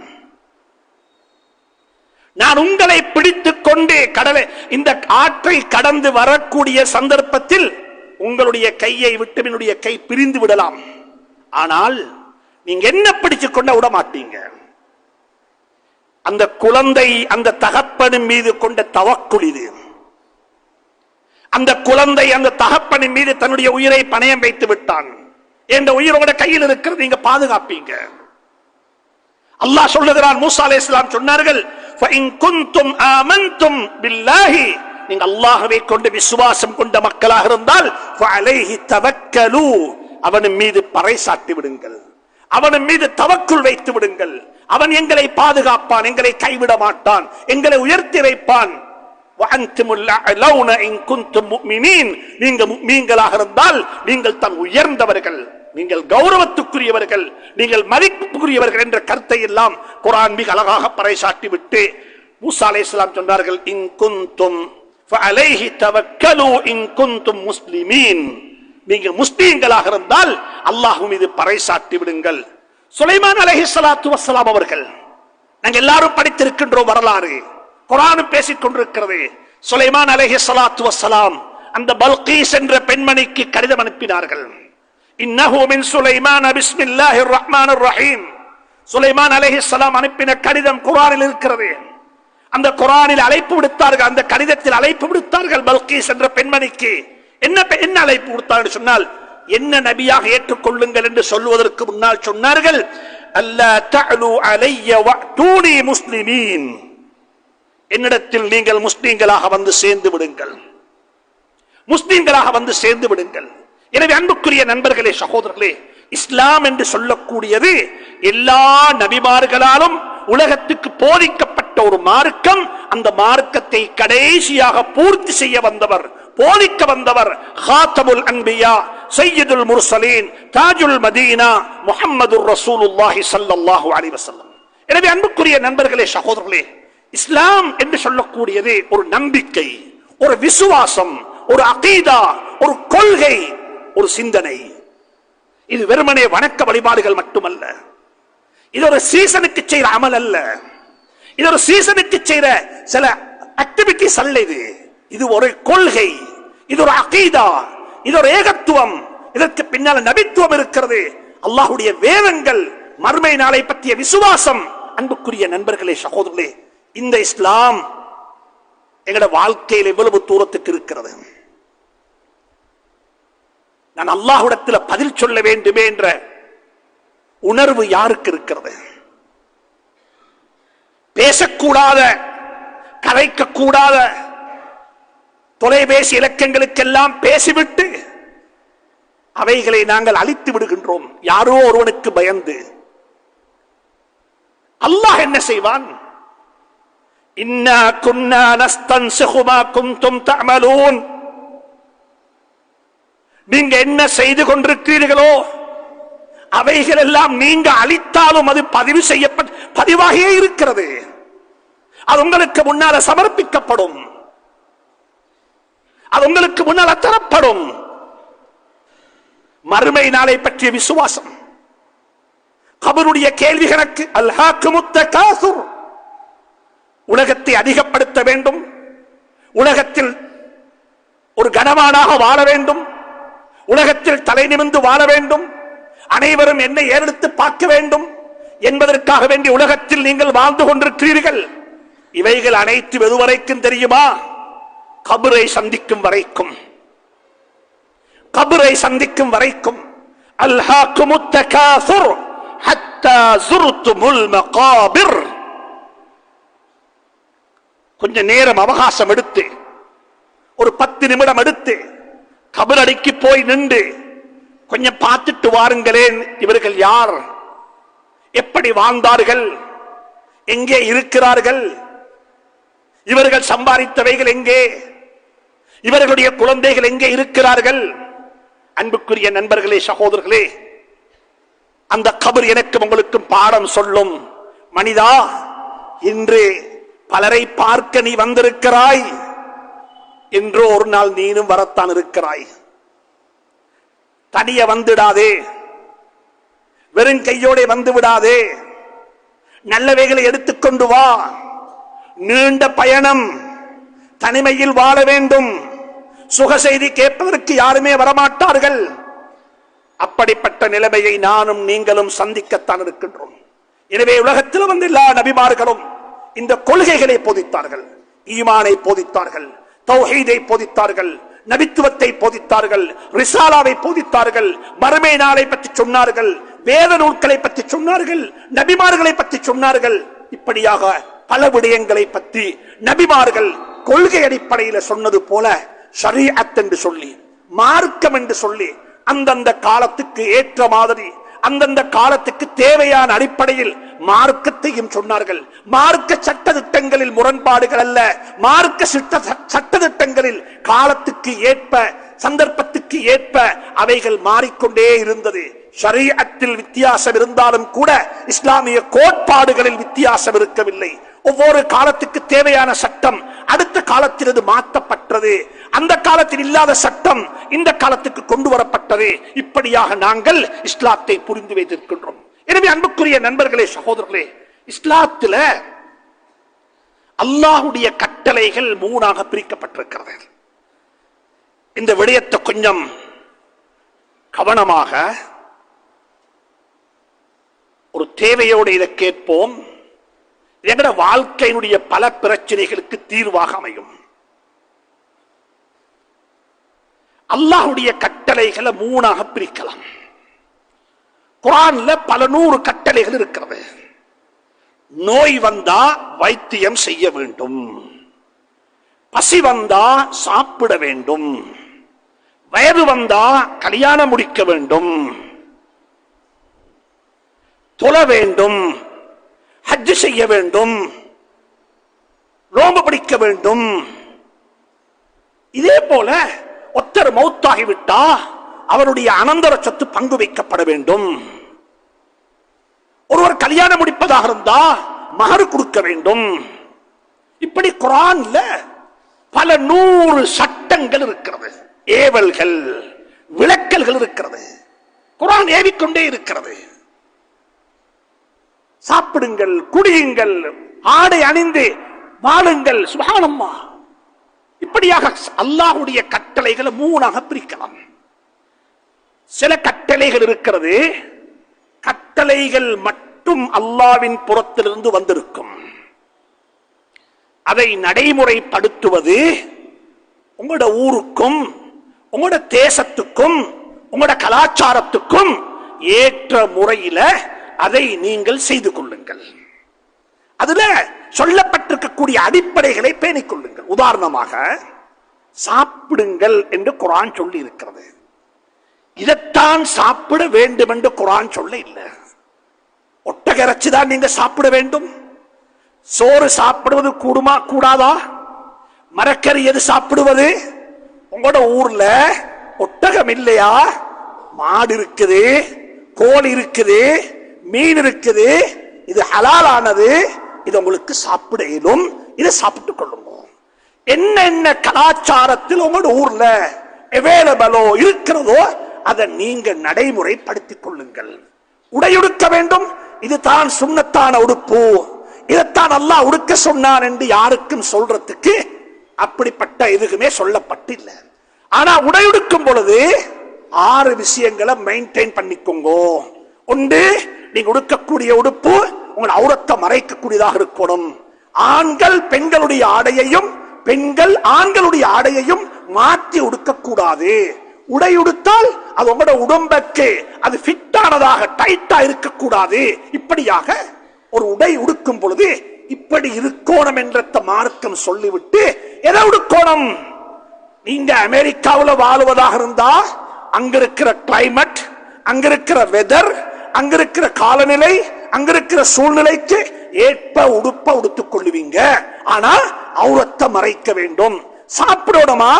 நான் உங்களை பிடித்துக் கொண்டு கடலை, இந்த ஆற்றை கடந்து வரக்கூடிய சந்தர்ப்பத்தில் உங்களுடைய கையை விட்டு என்னுடைய கை பிரிந்து விடலாம். ஆனால் நீங்க என்ன பிடித்துக் கொண்ட விட மாட்டீங்க. அந்த குழந்தை அந்த தகப்பனின் மீது கொண்ட தவக்குள் இது. அந்த குழந்தை அந்த தகப்பனின் மீது தன்னுடைய உயிரை பணயம் வைத்து விட்டான். என்ற உயிரோட கையில் இருக்கிறது, நீங்க பாதுகாப்பீங்க. அல்லாஹ் சொல்லுகிறான், மூசா அலைஹிஸ்ஸலாம் சொன்னார்கள், ஃபஇன் குன்தும் ஆமன்தும் பில்லாஹி, நீங்க அல்லாஹ்வை கொண்டு விசுவாசம் கொண்ட மக்களாக இருந்தால் ஃபஅலைஹி தவக்கலு, அவன் மீது பறைசாட்டி விடுங்கள், அவன் மீது தவக்குள் வைத்து விடுங்கள். அவன் எங்களை பாதுகாப்பான், எங்களை கைவிட மாட்டான், எங்களை உயர்த்தி வைப்பான். வஅன்துமுல் அலௌன இன் குன்தும் முஃமினீன், நீங்க முஃமின்களாக இருந்தால் நீங்கள் தான் உயர்ந்தவர்கள், நீங்கள் கௌரவத்துக்குரியவர்கள், நீங்கள் மதிப்புக்குரியவர்கள் என்ற கருத்தை எல்லாம் குர்ஆன் மிக அழகாக பறைசாட்டி விட்டு மூசா அலைஹிஸ்ஸலாம் சொன்னார்கள், இன் குன்தும் ஃபஅலைஹி தவக்கலு இன் குன்தும் முஸ்லிமீன், நீங்க முஸ்லிம்களாக இருந்தால் அல்லாஹ் மீது பறைசாட்டி விடுங்கள். சுலைமான் அலைஹிஸ்ஸலாத்து வஸ்ஸலாம் அவர்கள், நாங்க எல்லாரும் படித்திருக்கின்றோம் வரலாறு, குர்ஆனும் பேசிக் கொண்டிருக்கிறது. சுலைமான் அலைஹிஸ்ஸலாத்து வஸ்ஸலாம் அந்த பல்கீஸ் என்ற பெண்மணிக்கு கடிதம் அனுப்பினார்கள். இன்னஹு மின் சுலைமான பிஸ்மில்லாஹிர் ரஹ்மானிர் ரஹீம். சுலைமான் அலைஹிஸ்ஸலாம் அனுப்பின கடிதம் குர்ஆனில் இருக்கிறது. அந்த குர்ஆனில் அழைப்பு விடுத்தார்கள், அந்த கடிதத்தில் அழைப்பு விடுத்தார்கள் பல்கீஸ் என்ற பெண்மணிக்கு. என்ன அழைப்பு விடுத்தார்கள் சொன்னால், என்ன நபியாக ஏற்றுக்கொள்ளுங்கள் என்று சொல்வதற்கு முன்னால் சொன்னார்கள், அல்லா தஅலு அலைய வஅதூனி முஸ்லிமீன், என்னிடத்தில் நீங்கள் முஸ்லிம்களாக வந்து சேர்ந்து விடுங்கள், முஸ்லிம்களாக வந்து சேர்ந்து விடுங்கள். எனவே அன்புக்குரிய நண்பர்களே, சகோதரர்களே, இஸ்லாம் என்று சொல்லக்கூடியது எல்லா நபிமார்களாலும் உலகத்துக்கு போதிக்கப்பட்ட ஒரு மார்க்கம். அந்த மார்க்கத்தை கடைசியாக பூர்த்தி செய்ய வந்தவர், போதிக்க வந்தவர் காத்தமுல் அன்பியா சையதுல் முர்சலீன் தாஜுல் மதீனா முஹம்மதுர் ரசூலுல்லாஹி ஸல்லல்லாஹு அலைஹி வஸல்லம். எனவே அன்புக்குரிய நண்பர்களே, சகோதரர்களே, இஸ்லாம் என்று சொல்லக்கூடியது ஒரு நம்பிக்கை, ஒரு விசுவாசம், ஒரு அகீதா, ஒரு கொள்கை, ஒரு சிந்தனை. இது வெறுமனே வணக்க வழிபாடுகள் மட்டுமல்ல, இது ஒரு சீசனுக்கு செய்கிற அமல் அல்ல, இது ஒரு சீசனுக்கு செய்கிற சில ஆக்டிவிட்டிஸ் அல்ல. இது ஒரு கொள்கை, இது ஒரு அகீதா, இது ஒரு ஏகத்துவம். இதற்கு பின்னால் நபித்துவம் இருக்கிறது, அல்லாஹ்வுடைய வேதங்கள், மறுமை நாளை பற்றிய விசுவாசம். அன்புக்குரிய நண்பர்களே, சகோதரர்களே, இந்த இஸ்லாம் எங்களோட வாழ்க்கையில் எவ்வளவு தூரத்துக்கு இருக்கிறது. நான் அல்லாஹ்விடத்தில் பதில் சொல்ல வேண்டுமே என்ற உணர்வு யாருக்கு இருக்கிறது? பேசக்கூடாத, கலைக்கக்கூடாத தொலைபேசி இலக்கங்களுக்கெல்லாம் பேசிவிட்டு அவைகளை நாங்கள் அழித்து விடுகின்றோம், யாரோ ஒருவனுக்கு பயந்து. அல்லாஹ் என்ன செய்வான்? இன்னா குன்னா நஸ்தன்சிஹு மா குன்தும் தஅமலூன், நீங்க என்ன செய்து கொண்டிருக்கிறீர்களோ அவைகள் எல்லாம் நீங்க அழித்தாலும் அது பதிவு செய்யப்பட்ட பதிவாகியே இருக்கிறது. அது உங்களுக்கு முன்னால சமர்ப்பிக்கப்படும். அது உங்களுக்கு முன்னால் தரப்படும். மறுமை நாளை பற்றிய விசுவாசம், கபருடைய கேள்வி கணக்கு. அல்ஹாக்குமுத் தகாசுர், உலகத்தை அதிகப்படுத்த வேண்டும், உலகத்தில் ஒரு கனவானாக வாழ வேண்டும், உலகத்தில் தலை நிமிர்ந்து வாழ வேண்டும், அனைவரும் என்னை ஏறெடுத்து பார்க்க வேண்டும் என்பதற்காக வேண்டி உலகத்தில் நீங்கள் வாழ்ந்து கொண்டிருக்கிறீர்கள். இவைகள் அனைத்து எதுவரைக்கும் தெரியுமா? கபரை சந்திக்கும் வரைக்கும். கபரை சந்திக்கும் வரைக்கும். அல்ஹாக்குமுத் தகாசுர் ஹத்தா ஸுர்துமுல் மகாபிர். கொஞ்ச நேரம் அவகாசம் எடுத்து, ஒரு 10 நிமிடம் எடுத்து கபரடிக்கு போய் நின்று கொஞ்சம் பார்த்துட்டு வாருங்களேன். இவர்கள் யார், எப்படி வாழ்ந்தார்கள், எங்கே இருக்கிறார்கள், இவர்கள் சம்பாதித்தவைகள் எங்கே, இவர்களுடைய குழந்தைகள் எங்கே இருக்கிறார்கள்? அன்புக்குரிய நண்பர்களே, சகோதரர்களே, அந்த கபர் எனக்கும் உங்களுக்கும் பாடம் சொல்லும். மனிதா, இன்று பலரை பார்க்க நீ வந்திருக்கிறாய், என்றோ ஒரு நாள் நீனும் வரத்தான் இருக்கிறாய். தனிய வந்துடாதே, வெறும் கையோட வந்து விடாதே, நல்லவைகளை எடுத்துக்கொண்டு வா. நீண்ட பயணம், தனிமையில் வாழ வேண்டும், சுக செய்தி கேட்பதற்கு யாருமே வரமாட்டார்கள். அப்படிப்பட்ட நிலைமையை நானும் நீங்களும் சந்திக்கத்தான் இருக்கின்றோம். எனவே உலகத்தில் வந்து எல்லா நபிமார்களும் இந்த கொள்கைகளை போதித்தார்கள், ஈமானை போதித்தார்கள், தௌஹீதை போதித்தார்கள், நபித்துவத்தை போதித்தார்கள், ரிசாலாவை போதித்தார்கள், மறுமை நாளை பற்றி சொன்னார்கள், வேத நூல்களை பற்றி சொன்னார்கள், நபிமார்களை பற்றி சொன்னார்கள். இப்படியாக பல விடயங்களை பற்றி நபிமார்கள் கொள்கை அடிப்படையில் சொன்னது போல ஷரீஅத் என்று சொல்லி, மார்க்கம் என்று சொல்லி, அந்தந்த காலத்துக்கு ஏற்ற மாதிரி, அந்தந்த காலத்துக்கு தேவையான அடிப்படையில் மார்க்கத்தையும் சொன்னார்கள். மார்க்க சட்ட திட்டங்களில் முரண்பாடுகள் அல்ல, மார்க்க சட்ட திட்டங்களில் காலத்துக்கு ஏற்ப, சந்தர்ப்பத்துக்கு ஏற்ப அவைகள் மாறிக்கொண்டே இருந்தது. ஷரீஅத்தில் வித்தியாசம் இருந்தாலும் கூட இஸ்லாமிய கோட்பாடுகளில் வித்தியாசம் இருக்கவில்லை. ஒவ்வொரு காலத்துக்கு தேவையான சட்டம் அடுத்த காலத்தில் இது மாற்றப்பட்டது, அந்த காலத்தில் இல்லாத சட்டம் இந்த காலத்துக்கு கொண்டு வரப்பட்டது. இப்படியாக நாங்கள் இஸ்லாத்தை புரிந்து வைத்திருக்கின்றோம். எனவே அன்புக்குரிய நண்பர்களே, சகோதரர்களே, இஸ்லாத்தில் அல்லாஹ்வுடைய கட்டளைகள் 3ஆக பிரிக்கப்பட்டிருக்கிறது. இந்த விடயத்தை கொஞ்சம் கவனமாக ஒரு தேவையோடு இதை கேட்போம். எங்கட வாழ்க்கையினுடைய பல பிரச்சனைகளுக்கு தீர்வாக அமையும். அல்லாஹ்வுடைய கட்டளைகளை 3ஆக பிரிக்கலாம். குர்ஆன்ல பல 100 கட்டளைகள் இருக்கிறது. நோய் வந்தா வைத்தியம் செய்ய வேண்டும், பசி வந்தா சாப்பிட வேண்டும், வயது வந்தா கல்யாணம் முடிக்க வேண்டும், தொழ வேண்டும், ஹஜ் செய்ய வேண்டும், நோன்பு பிடிக்க வேண்டும். இதே போல ஒருத்தர் மௌத்தாகிவிட்டா அவருடைய அனந்தர சொத்து பங்கு வைக்கப்பட வேண்டும். ஒருவர் கல்யாணம் முடிப்பதாக இருந்தா மஹர் கொடுக்க வேண்டும். இப்படி குர்ஆன்ல பல 100 சட்டங்கள் இருக்கிறது, ஏவல்கள், விளக்கல்கள் இருக்கிறது. குர்ஆன் ஏவிக்கொண்டே இருக்கிறது. சாப்பிடுங்கள், குடியுங்கள், ஆடை அணிந்து வாழுங்கள், சுப்ஹானல்லாஹ். இப்படியாக அல்லாஹ்வுடைய கட்டளைகளை 3ஆக பிரிக்கலாம். சில கட்டளைகள் இருக்கிறது, கட்டளைகள் மட்டும் அல்லாஹ்வின் புறத்திலிருந்து வந்திருக்கும். அதை நடைமுறைப்படுத்துவது உங்களோட ஊருக்கும், உங்களோட தேசத்துக்கும், உங்களோட கலாச்சாரத்துக்கும் ஏற்ற முறையில அதை நீங்கள் செய்து கொள்ளுங்கள். அதுல சொல்லப்பட்டிருக்கக்கூடிய அடிப்படைகளை பேணிக் கொள்ளுங்கள். உதாரணமாக, சாப்பிடுங்கள் என்று குர்ஆன் சொல்லி இருக்கிறது. இதைத்தான் சாப்பிட வேண்டும் என்று குர்ஆன் சொல்ல இல்லை. ஒட்டக இறைச்சிதான் நீங்க சாப்பிட வேண்டும். சோறு சாப்பிடுவது கூடுமா கூடாதா? மரக்கறி எது சாப்பிடுவது? உங்களோட ஊர்ல ஒட்டகம் இல்லையா? மாடு இருக்குது, கோழி இருக்குது, மீன் இருக்குது. இது ஹலாலானது, இது உங்களுக்கு சாப்பிட இயலும், இதை சாப்பிட்டுக் கொள்ளுங்க. என்ன கலாச்சாரத்தில் உங்களோட ஊர்ல அவைலபிளோ இருக்கிறதோ அதை நீங்க நடைமுறைப்படுத்திக் கொள்ளுங்கள். உடையுடுக்க வேண்டும், இதுதான் சுன்னத்தான உடுப்பு, இதைத்தான் அல்லாஹ் உடுக்க சொன்னான் என்று யாருக்கும் சொல்றதுக்கு அப்படிப்பட்ட எதுவுமே சொல்லப்பட்டில்லை. ஆனா உடையுடுக்கும் பொழுது 6 விஷயங்களை மெயின்டைன் பண்ணிக்கோங்க. ஒன்று, நீங்க உடுக்கக்கூடிய உடுப்பு உங்கள் அவுரத்தை மறைக்கக்கூடியதாக இருக்கணும். ஆண்கள் பெண்களுடைய ஆடையையும் பெண்கள் ஆண்களுடைய ஆடையையும் மாற்றி உடுக்கக்கூடாது. உடை உடுத்தால் அது உங்களோட உடம்புக்கு அது ஃபிட்டானதாக டைட்டா இருக்கக்கூடாது. இப்படியாக ஒரு உடை உடுக்கும் பொழுது இப்படி இருக்கணும் என்ற மார்க்கம் சொல்லிவிட்டு எதை உடுக்கணும்? நீங்க அமெரிக்காவில் வாழ்வதாக இருந்தா அங்க இருக்கிற கிளைமேட், அங்க இருக்கிற வெதர், அங்க இருக்கிற காலநிலை, அங்க இருக்கிற சூழ்நிலைக்கு ஏற்ப உடுப்ப உடுத்துக் கொள்ளுவீங்க. ஆனா அவுரத்தை மறைக்க வேண்டும். சாப்பிடணுமா?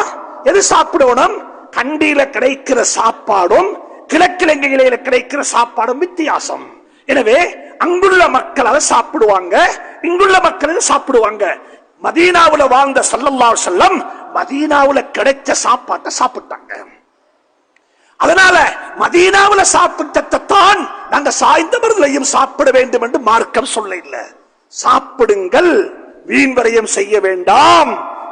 எது சாப்பிடணும்? கண்டியில கிடைக்கிற சாப்பாடும் கிழக்கிழங்கையில கிடைக்கிற சாப்பாடும் வித்தியாசம். எனவே அங்குள்ள மக்கள் அதை சாப்பிடுவாங்க, இங்குள்ள மக்கள் அதை சாப்பிடுவாங்க. மதீனாவுல வாழ்ந்த ஸல்லல்லாஹு அலைஹி வஸல்லம் மதீனாவுல கிடைச்ச சாப்பாட்டை சாப்பிட்டாங்க. அதனால மதீனாவுல சாப்பிட்டத்தான் நாங்க சாய்ந்த மருதிலையும் சாப்பிட வேண்டும் என்று மார்க்கம் சொல்ல இல்ல. சாப்பிடுங்கள், வீண் வரையும் செய்ய வேண்டாம்.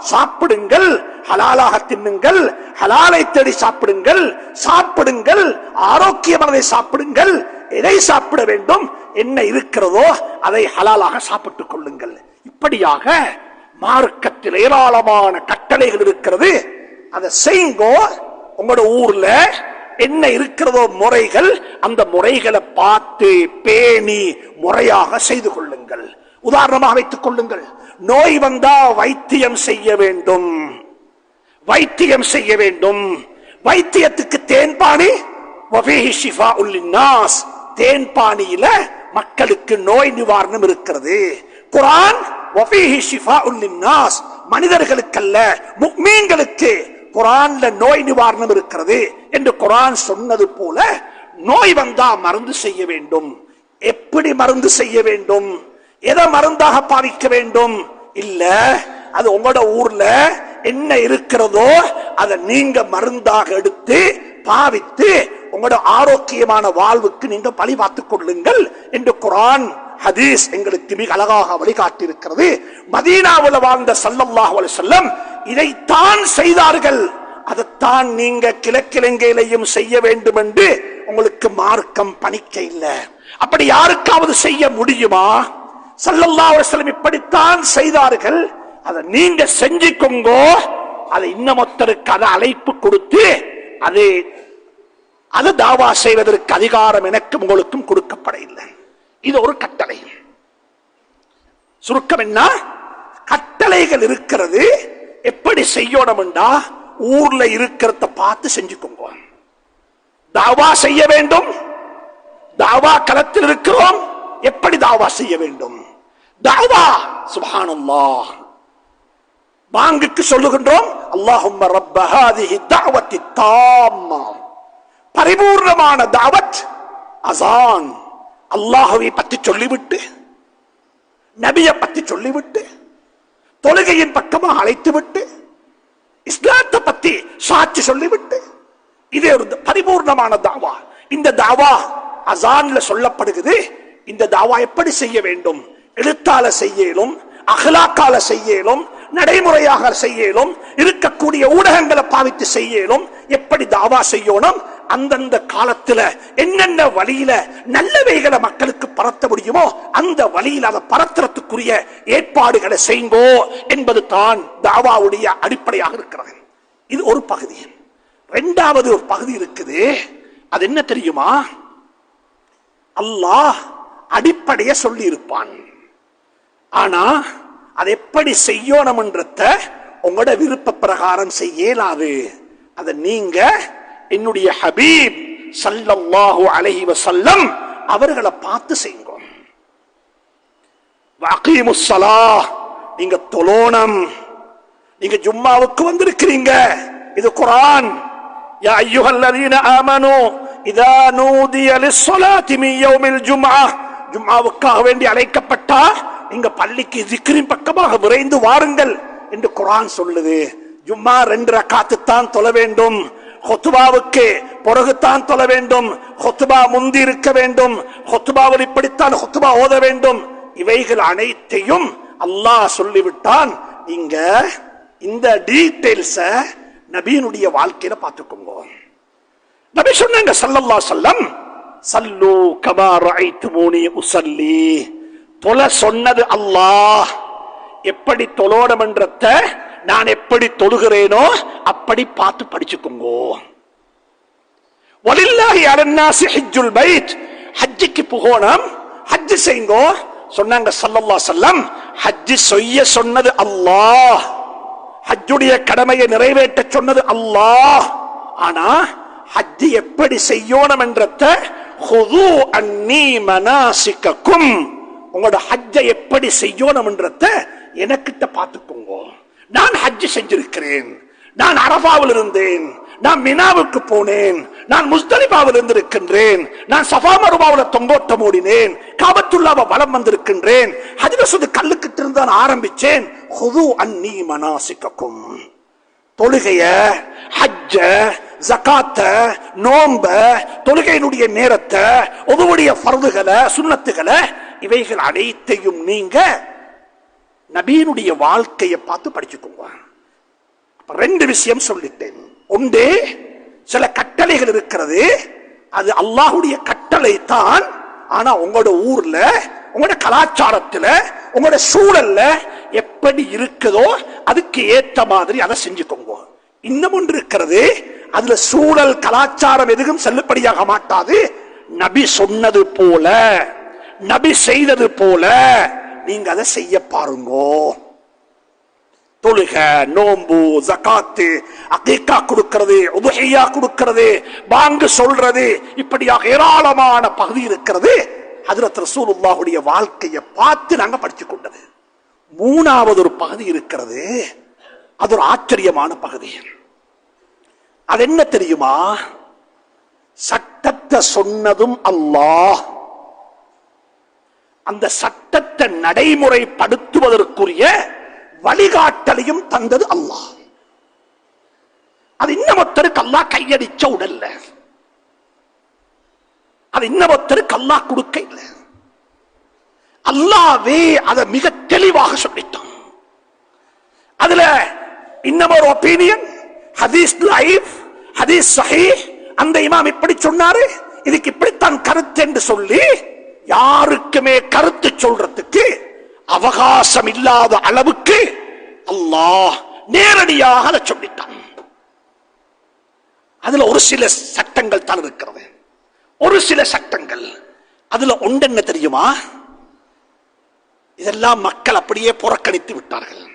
சாப்பிடுங்கள், ஹலாலாக தின்னுங்கள், ஹலாலை தேடி சாப்பிடுங்கள், சாப்பிடுங்கள், ஆரோக்கியமானதை சாப்பிடுங்கள். எதை சாப்பிட வேண்டும், என்ன இருக்கிறதோ அதை ஹலாலாக சாப்பிட்டுக் கொள்ளுங்கள். இப்படியாக மார்க்கத்தில் ஏராளமான கட்டளைகள் இருக்கிறது. அதை செய்யுங்கோ. உங்களோட ஊர்ல என்ன இருக்கிறதோ முறைகள், அந்த முறைகளை பார்த்து பேணி முறையாக செய்து கொள்ளுங்கள். உதாரணமாக வைத்துக் கொள்ளுங்கள், நோய் வந்தா வைத்தியம் செய்ய வேண்டும். வைத்தியம் செய்ய வேண்டும். வைத்தியத்துக்கு தேன்பாணி, தேன்பாணியில மக்களுக்கு நோய் நிவாரணம் இருக்கிறது. குர்ஆன் மனிதர்களுக்கல்ல முஃமின்களுக்கு குர்ஆன்ல நோய் நிவாரணம் இருக்கிறது என்று குர்ஆன் சொன்னது போல நோய் வந்தா மருந்து செய்ய வேண்டும். எப்படி மருந்து செய்ய வேண்டும்? எதை மருந்தாக பாவிக்க வேண்டும்? இல்ல, அது உங்களோட ஊர்ல என்ன இருக்கிறதோ அதை நீங்க மருந்தாக எடுத்து பாவித்து உங்களோட ஆரோக்கியமான வாழ்வுக்கு நீங்க பழி பார்த்துக் கொள்ளுங்கள் என்று குர்ஆன் ஹதீஸ் எங்களுக்கு மிக அழகாக வழிகாட்டி இருக்கிறது. மதீனாவுல வாழ்ந்த ஸல்லல்லாஹு அலைஹி வஸல்லம் இதைத்தான் செய்தார்கள். அதைத்தான் நீங்க கிழக்கிழங்கையிலையும் செய்ய வேண்டும் என்று உங்களுக்கு மார்க்கம் பணிக்க இல்லை. அப்படி யாருக்காவது செய்ய முடியுமா? ஸல்லல்லாஹு அலைஹி வஸல்லம் இப்படித்தான் செய்தார்கள். அதை நீங்க செஞ்சுக்கோங்க. அதை இன்னமொத்தருக்கு அதை அழைப்பு கொடுத்து அது தாவா செய்வதற்கு அதிகாரம் எனக்கும் உங்களுக்கும் கொடுக்கப்பட இல்லை. இது ஒரு கட்டளை. சுருக்கம் என்ன? கட்டளைகள் இருக்கிறது. எப்படி செய்யணும்டா ஊர்ல இருக்கிறத பார்த்து செஞ்சுக்கோங்க. தாவா செய்ய வேண்டும். தாவா களத்தில் இருக்கிறோம். எப்படி தாவா செய்ய வேண்டும்? தாவா சுப்ஹானல்லாஹ். பாங்குக்கு சொல்லுகின்றோம், அல்லாஹும்ம ரப்ப ஹாதிஹி தஅவத்தி தாம்மா. பரிபூர்ணமான தாவத் அஸான். அல்லாஹ்வை பற்றி சொல்லிவிட்டு, நபியை பற்றி சொல்லிவிட்டு, தொழுகையின் பக்கமாக அழைத்துவிட்டு, இஸ்லாத்தை பற்றி சாட்சி சொல்லிவிட்டு, இது ஒரு பரிபூர்ணமான தாவா. இந்த தாவா அஸான்ல சொல்லப்படுகிறது. இந்த தாவா எப்படி செய்ய வேண்டும்? எழுத்தால செய்யலும், அஹ்லாக்கால செய்யலும், நடைமுறையாக செய்யலும், இருக்கக்கூடிய ஊடகங்களை பாவித்து செய்யலும். எப்படி தாவா செய்யணும்? அந்தந்த காலத்துல என்னென்ன வழியில நல்லவைகளை மக்களுக்கு பரத்த முடியுமோ அந்த வழியில் அதை பரத்துறதுக்குரிய ஏற்பாடுகளை செய்யுங்கோ என்பது தான் தாவாவுடைய அடிப்படையாக இருக்கிறது. இது ஒரு பகுதி. இரண்டாவது ஒரு பகுதி இருக்குது. அது என்ன தெரியுமா? அல்லாஹ் அடிப்படைய சொல்லி இருப்பான். ஆனா அதை எப்படி செய்யணும்ன்றத உங்களோட விருப்ப பிரகாரம் செய்யலாது. அதை நீங்க என்னுடைய ஹபீப் ஸல்லல்லாஹு அலைஹி வஸல்லம் அவர்களை பார்த்து செய்யுங்க. வஅகீமுஸ் ஸலாஹ், நீங்க தொழணும். நீங்க ஜும்மாவுக்கு வந்திருக்கிறீங்க. இது குர்ஆன். யா அய்யுஹல்லதீன ஆமனூ இதா நூதிய லிஸ்ஸலாத்தி மின் யௌமில் ஜும்ஆ. ஜும்மாவுக்காக வேண்டி அழைக்கப்பட்டா நீங்க பள்ளிக்கு ஜிக்ரின் பக்கமாக விரைந்து வாருங்கள் என்று குர்ஆன் சொல்லுது. ஜும்மா 2 ரக்காத்து தான் தொழ வேண்டும், ஹுத்பாவுக்கு பிறகுதான் தொழ வேண்டும், ஹுத்பா முந்தி இருக்க வேண்டும், ஹுத்பாவில் இப்படித்தான் ஹுத்பா ஓத வேண்டும். இவைகள் அனைத்தையும் அல்லாஹ் சொல்லிவிட்டான். நீங்க இந்த டீடைல்ஸ நபியினுடைய வாழ்க்கையில பார்த்துக்கோங்க. நபி சொன்னாங்க ஸல்லல்லாஹு அலைஹி வஸல்லம், சல்லு கமா ரஅய்துமூனி உஸல்லி. தொழ சொன்னது அல்லாஹ், எப்படி தொழணும் என்றத நான் எப்படி தொழுகிறேனோ அப்படி பார்த்து படிச்சுக்கோங்க. வலில்லாஹி அலன்னாஸி ஹஜ்ஜுல் பைத். ஹஜ்ஜுக்கு போகணும், ஹஜ் செய்யுங்க சொன்னாங்க ஸல்லல்லாஹு அலைஹி வஸல்லம். ஹஜ் செய்ய சொன்னது அல்லாஹ், ஹஜ்ஜுடைய கடமையை நிறைவேற்ற சொன்னது அல்லாஹ். ஆனா ஹஜ் எப்படி செய்யணும் என்றத ஹுது அன்னி மனாசிகக்கும், உங்களோட ஹஜ்ஜை எப்படி செய்யணும் என்றத எனக்கிட்ட பார்த்துக்கோங்க. நான் ஹஜ் செஞ்சிருக்கிறேன், நான் அரஃபாவில் இருந்தேன், நான் மினாவுக்கு போனேன், நான் முஸ்தலிஃபாவில் இருந்திருக்கின்றேன், நான் சஃபா மர்வாவில் தொங்கோட்டம் ஓடினேன், காபத்துல்லாஹ்வை வலம் வந்திருக்கின்றேன், ஹஜ்ல சுது கல்லுக்கிட்ட இருந்து நான் ஆரம்பிச்சேன். ஹுது அன்னி மனாசிகக்கும், தொழுகைய, ஹஜ்ஜ, ஜகாத்த, நோம்ப, தொழுகையினுடைய நேரத்தை, உதுவுடைய ஃபர்துகளை, சுன்னத்துகளை, இவைகள் அனைத்தையும் நீங்க நபியினுடைய வாழ்க்கையை பார்த்து படிச்சுக்கோங்க. 2 விஷயம் சொல்லிட்டேன். ஒன்று, சில கட்டளைகள் இருக்கிறது, அது அல்லாஹ்வுடைய கட்டளை தான். ஆனா உங்களோட ஊர்ல, உங்களோட கலாச்சாரத்துல, உங்களோட சூழல்ல எப்படி இருக்குதோ அதுக்கு ஏத்த மாதிரி அதை செஞ்சுக்கோங்க. இன்னும் ஒன்று இருக்கிறது, அதுல சூழல் கலாச்சாரம் எதுவும் செல்லுபடியாக மாட்டாது. நபி சொன்னது போல, நபி செய்தது போல நீங்க அதை செய்ய பாருங்க. தொழுக, நோம்பு, ஜகாத்து, அகீகா கொடுக்கிறது, உதுஹியா கொடுக்கிறது, பாங்கு சொல்றது, இப்படியாக ஏராளமான பகுதி இருக்கிறது. ஹஜ்ரத் ரசூலுல்லாஹுடைய வாழ்க்கையை பார்த்து நாங்க படிச்சு கொண்டது. 3வது ஒரு பகுதி இருக்கிறது, அது ஒரு ஆச்சரியமான பகுதி. அது என்ன தெரியுமா? சட்டத்தை சொன்னதும் அல்லாஹ், அந்த சட்டத்தை நடைமுறைப்படுத்துவதற்குரிய வழிகாட்டலையும் தந்தது அல்லாஹ். அது இன்னமொத்தருக்கு அல்லாஹ் கையடிச்ச உடல்ல, அது இன்னமொத்தருக்கு அல்லாஹ் கொடுக்க இல்லை. அல்லாஹ்வே அதை மிக தெளிவாக சொல்லிட்டான். அதுல இன்னமொரு ஒப்பீனியன், ஹதீஸ் லைஃப், ஹதீஸ் சஹீஹ், அந்த இமாம் இப்படி சொன்னாரு, இதுக்கு இப்படித்தான் கருத்து என்று சொல்லி யாருக்குமே கருத்து சொல்றதுக்கு அவகாசம் இல்லாத அளவுக்கு அல்லாஹ் நேரடியாக அதை சொல்லிட்டான். அதுல ஒரு சில சட்டங்கள் தான் இருக்கிறது, ஒரு சில சட்டங்கள். அதுல ஒன்று என்ன தெரியுமா? இதெல்லாம் மக்கள் அப்படியே புறக்கணித்து விட்டார்கள்.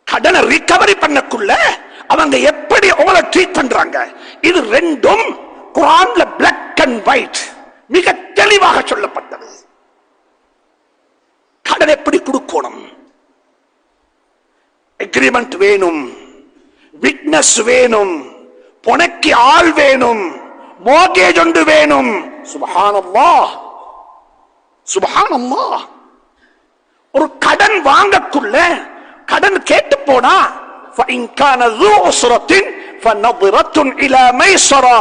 கடனை ரிகவரி பண்ணக்குள்ள அவங்க எப்படி உங்களை ட்ரீட் பண்றாங்க, இது ரெண்டும் குர்ஆன்ல பிளாக் அண்ட் ஒயிட் மிக தெளிவாக சொல்லப்பட்டது. கடன் எப்படி கொடுக்கணும், எக்ரிமெண்ட் வேணும், விட்னஸ் வேணும், பொனக்கு ஆள் வேணும், மோர்கேஜ் ஒன்று வேணும். சுப்ஹானல்லாஹ், சுப்ஹானல்லாஹ். ஒரு கடன் வாங்கக்குள்ள கடன் கேட்டு போனா فإن كان ذو عسرة فنظرة إلى ميسرة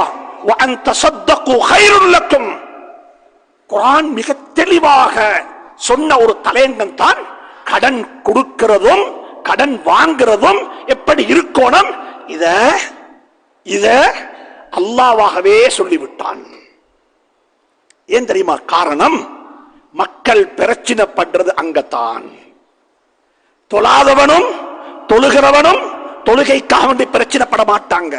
وأن تصدقوا خير لكم. குர்ஆன் மிக தெளிவாக சொன்ன ஒரு தலையங்கம் தான் கடன் கொடுக்கிறதும் கடன் வாங்குறதும் எப்படி இருக்கணும். இத அல்லாஹ்வாகவே சொல்லிவிட்டான். ஏன் தெரியுமா? காரணம், மக்கள் பிரச்சனை பண்றது அங்கத்தான். தொழாதவனும் தொழுகிறவனும் தொழுகைக்காக வேண்டி பிரச்சனைப்பட மாட்டாங்க,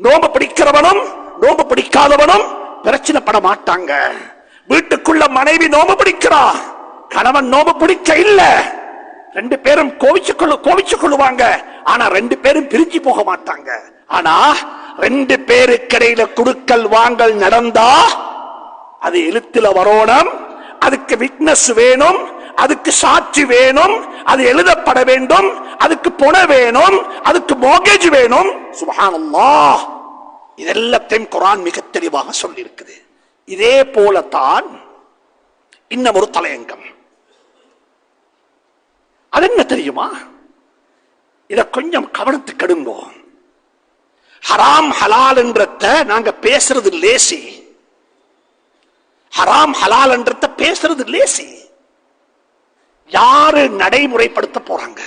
நோம்பு பிடிக்கிறவனும் நோம்பு பிடிக்காதவனும் பிரச்சனை பட மாட்டாங்க. வீட்டுக்குள்ள மனைவி நோம்பு பிடிக்கிறா, கணவன் நோம்பு பிடிக்க இல்ல, ரெண்டு பேரும் கோவிச்சு கொள்ளுவாங்க. ஆனா ரெண்டு பேரும் பிரிஞ்சு போக மாட்டாங்க. ஆனா ரெண்டு பேருக்கு இடையில குடுக்கல் வாங்கல் நடந்தா அது எழுத்துல வரணும், அதுக்கு விட்னஸ் வேணும், அதுக்கு சாட்சி வேணும், அது எழுதப்பட வேண்டும், அதுக்கு பணம் வேணும், அதுக்கு மோர்கேஜ் வேணும். சுப்ஹானல்லாஹ், இதெல்லாத்தையும் குர்ஆன் மிக தெளிவாக சொல்லி இருக்குது. இதே போலத்தான் இன்னும் ஒரு தலையங்கம். அது என்ன தெரியுமா? இத கொஞ்சம் கவனத்துக்கு எடுங்கோ. ஹராம் ஹலால் என்றத நாங்க பேசுறது லேசி. ஹராம் ஹலால் என்றத பேசுறது லேசி. யாரு நடைமுறைப்படுத்த போறாங்க?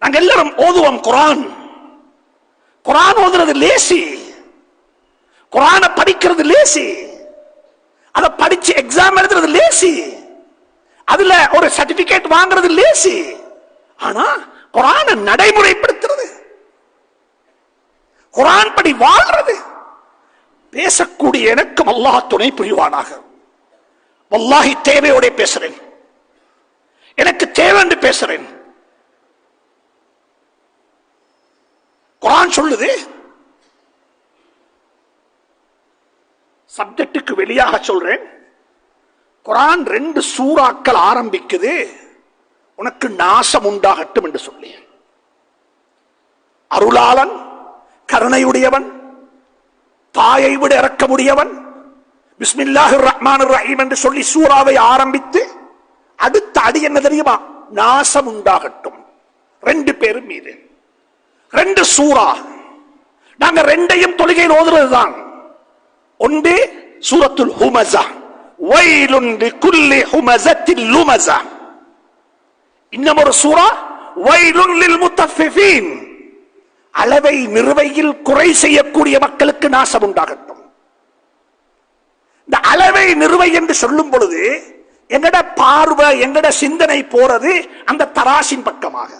நாங்க எல்லாரும் ஓதுவோம் குர்ஆன். குர்ஆன் ஓதுறது லேசி, குர்ஆனை படிக்கிறது லேசி, அதை படிச்சு எக்ஸாம் எழுதுறது லேசி, அதுல ஒரு சர்டிபிகேட் வாங்குறது லேசி. ஆனா குர்ஆனை நடைமுறைப்படுத்துறது, குர்ஆன் படி வாழ்றது, பேசக்கூடிய எனக்கும் அல்லாஹ் துணை புரிவானாக. வல்லாஹி தேவையோட பேசுறேன், எனக்கு தேவை என்று பேசுறேன். குர்ஆன் சொல்லுது, சப்ஜெக்டுக்கு வெளியாக சொல்றேன். குர்ஆன் 2 சூறாக்கள் ஆரம்பிக்குது, உனக்கு நாசம் உண்டாகட்டும் என்று சொல்லி. அருளாளன், கருணையுடையவன், தாயை விட இறக்கமுடையவன், பிஸ்மில்லாஹிர் ரஹ்மானிர் ரஹீம் என்று சொல்லி சூறாவை ஆரம்பித்து அடுத்த அடி என்ன தெரியுமா? நாசம் உண்டாகட்டும் 2 பேரும் மீது. 2 சூரா, நாங்க 2ஐயும் தொழுகையில் ஓதுறதுதான். ஒன்று சூரத்துல் ஹுமஸா, வைலுன் லிகுல்லி ஹுமஸத்தின் லுமஸா. இன்னும் ஒரு சூரா வைலுன் லில் முத்தஃபிஃபீன், அளவை நிறுவையில் குறை செய்யக்கூடிய மக்களுக்கு நாசம் உண்டாகட்டும். இந்த அளவை நிறுவை என்று சொல்லும் பொழுது எங்கட பார்வை, எங்கட சிந்தனை போறது அந்த தராசின் பக்கமாக,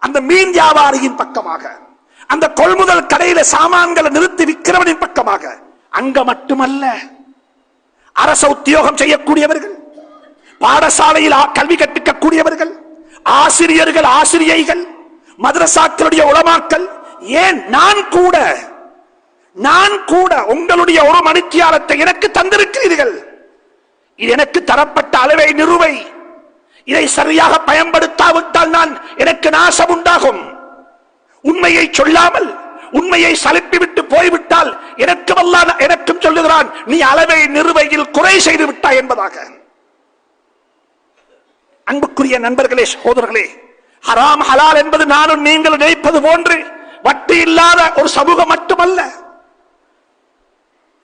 அந்த மீன் வியாபாரியின் பக்கமாக, அந்த கொள்முதல் கடையில சாமான்களை நிறுத்தி விற்கிறவனின் பக்கமாக. அங்க மட்டுமல்ல, அரச உத்தியோகம் செய்யக்கூடியவர்கள், பாடசாலையில் கல்வி கற்பிக்கக்கூடியவர்கள், ஆசிரியர்கள், ஆசிரியைகள், மதரசாக்களுடைய உலமாக்கள், ஏன் நான் கூட உங்களுடைய ஒரு மணித்தியாலத்தை எனக்கு தந்திருக்கிறீர்கள். இது எனக்கு தரப்பட்ட அளவை நிறுவை. இதை சரியாக பயன்படுத்தாவிட்டால் எனக்கு நாசம் உண்டாகும். உண்மையை சொல்லாமல் உண்மையை சலிப்பிவிட்டு போய்விட்டால் எனக்கும் சொல்லுகிறான், நீ அளவை நிறுவையில் குறை செய்து விட்டாய் என்பதாக. அன்புக்குரிய நண்பர்களே, சகோதரர்களே, ஹராம் ஹலால் என்பது நானும் நீங்கள் நினைப்பது போன்று வட்டி இல்லாத ஒரு சமூகம் மட்டுமல்ல.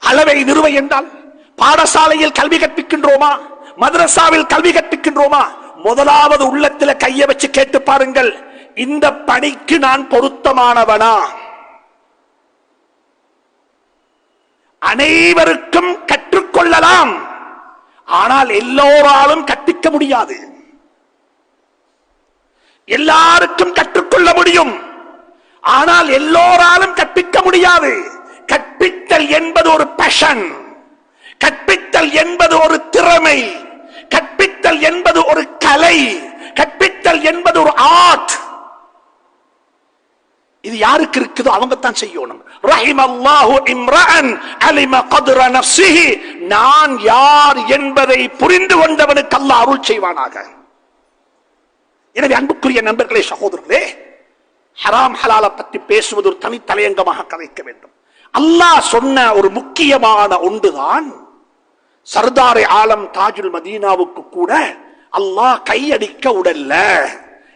அளவை நிறுவை என்றால் பாடசாலையில் கல்வி கற்பிக்கின்றோமா, மதரசாவில் கல்வி கற்பிக்கின்றோமா? முதலாவது உள்ளத்தில் கையை வச்சு கேட்டு பாருங்கள், இந்த பணிக்கு நான் பொருத்தமானவனா? அனைவருக்கும் கற்றுக்கொள்ளலாம், ஆனால் எல்லோராலும் கற்பிக்க முடியாது. எல்லாருக்கும் கற்றுக்கொள்ள முடியும், ஆனால் எல்லோராலும் கற்பிக்க முடியாது. கற்பித்தல் என்பது ஒரு பேஷன், கற்பித்தல் என்பது ஒரு திறமை, கற்பித்தல் என்பது ஒரு கலை, கற்பித்தல் என்பது ஒரு ஆர்ட். இது யாருக்கு இருக்குதோ அவங்க தான் செய்யணும். ரஹிமல்லாஹு இம்ரான் அலிம கத்ர நஃப்ஸிஹி, நான் யார் என்பதை புரிந்து கொண்டவனுக்கு அல்லாஹ் அருள் செய்வானாக. எனவே அன்புக்குரிய நண்பர்களே, சகோதரர்களே, ஹராம் ஹலால பற்றி பேசுவது ஒரு தனி தலையங்கமாக கதைக்க வேண்டும். அல்லாஹ் சொன்ன ஒரு முக்கியமான ஒன்றுதான், சர்தாரே ஆலம் தாஜுல் மதீனாவுக்கு கூட அல்லாஹ் கையடிக்க உடல்ல.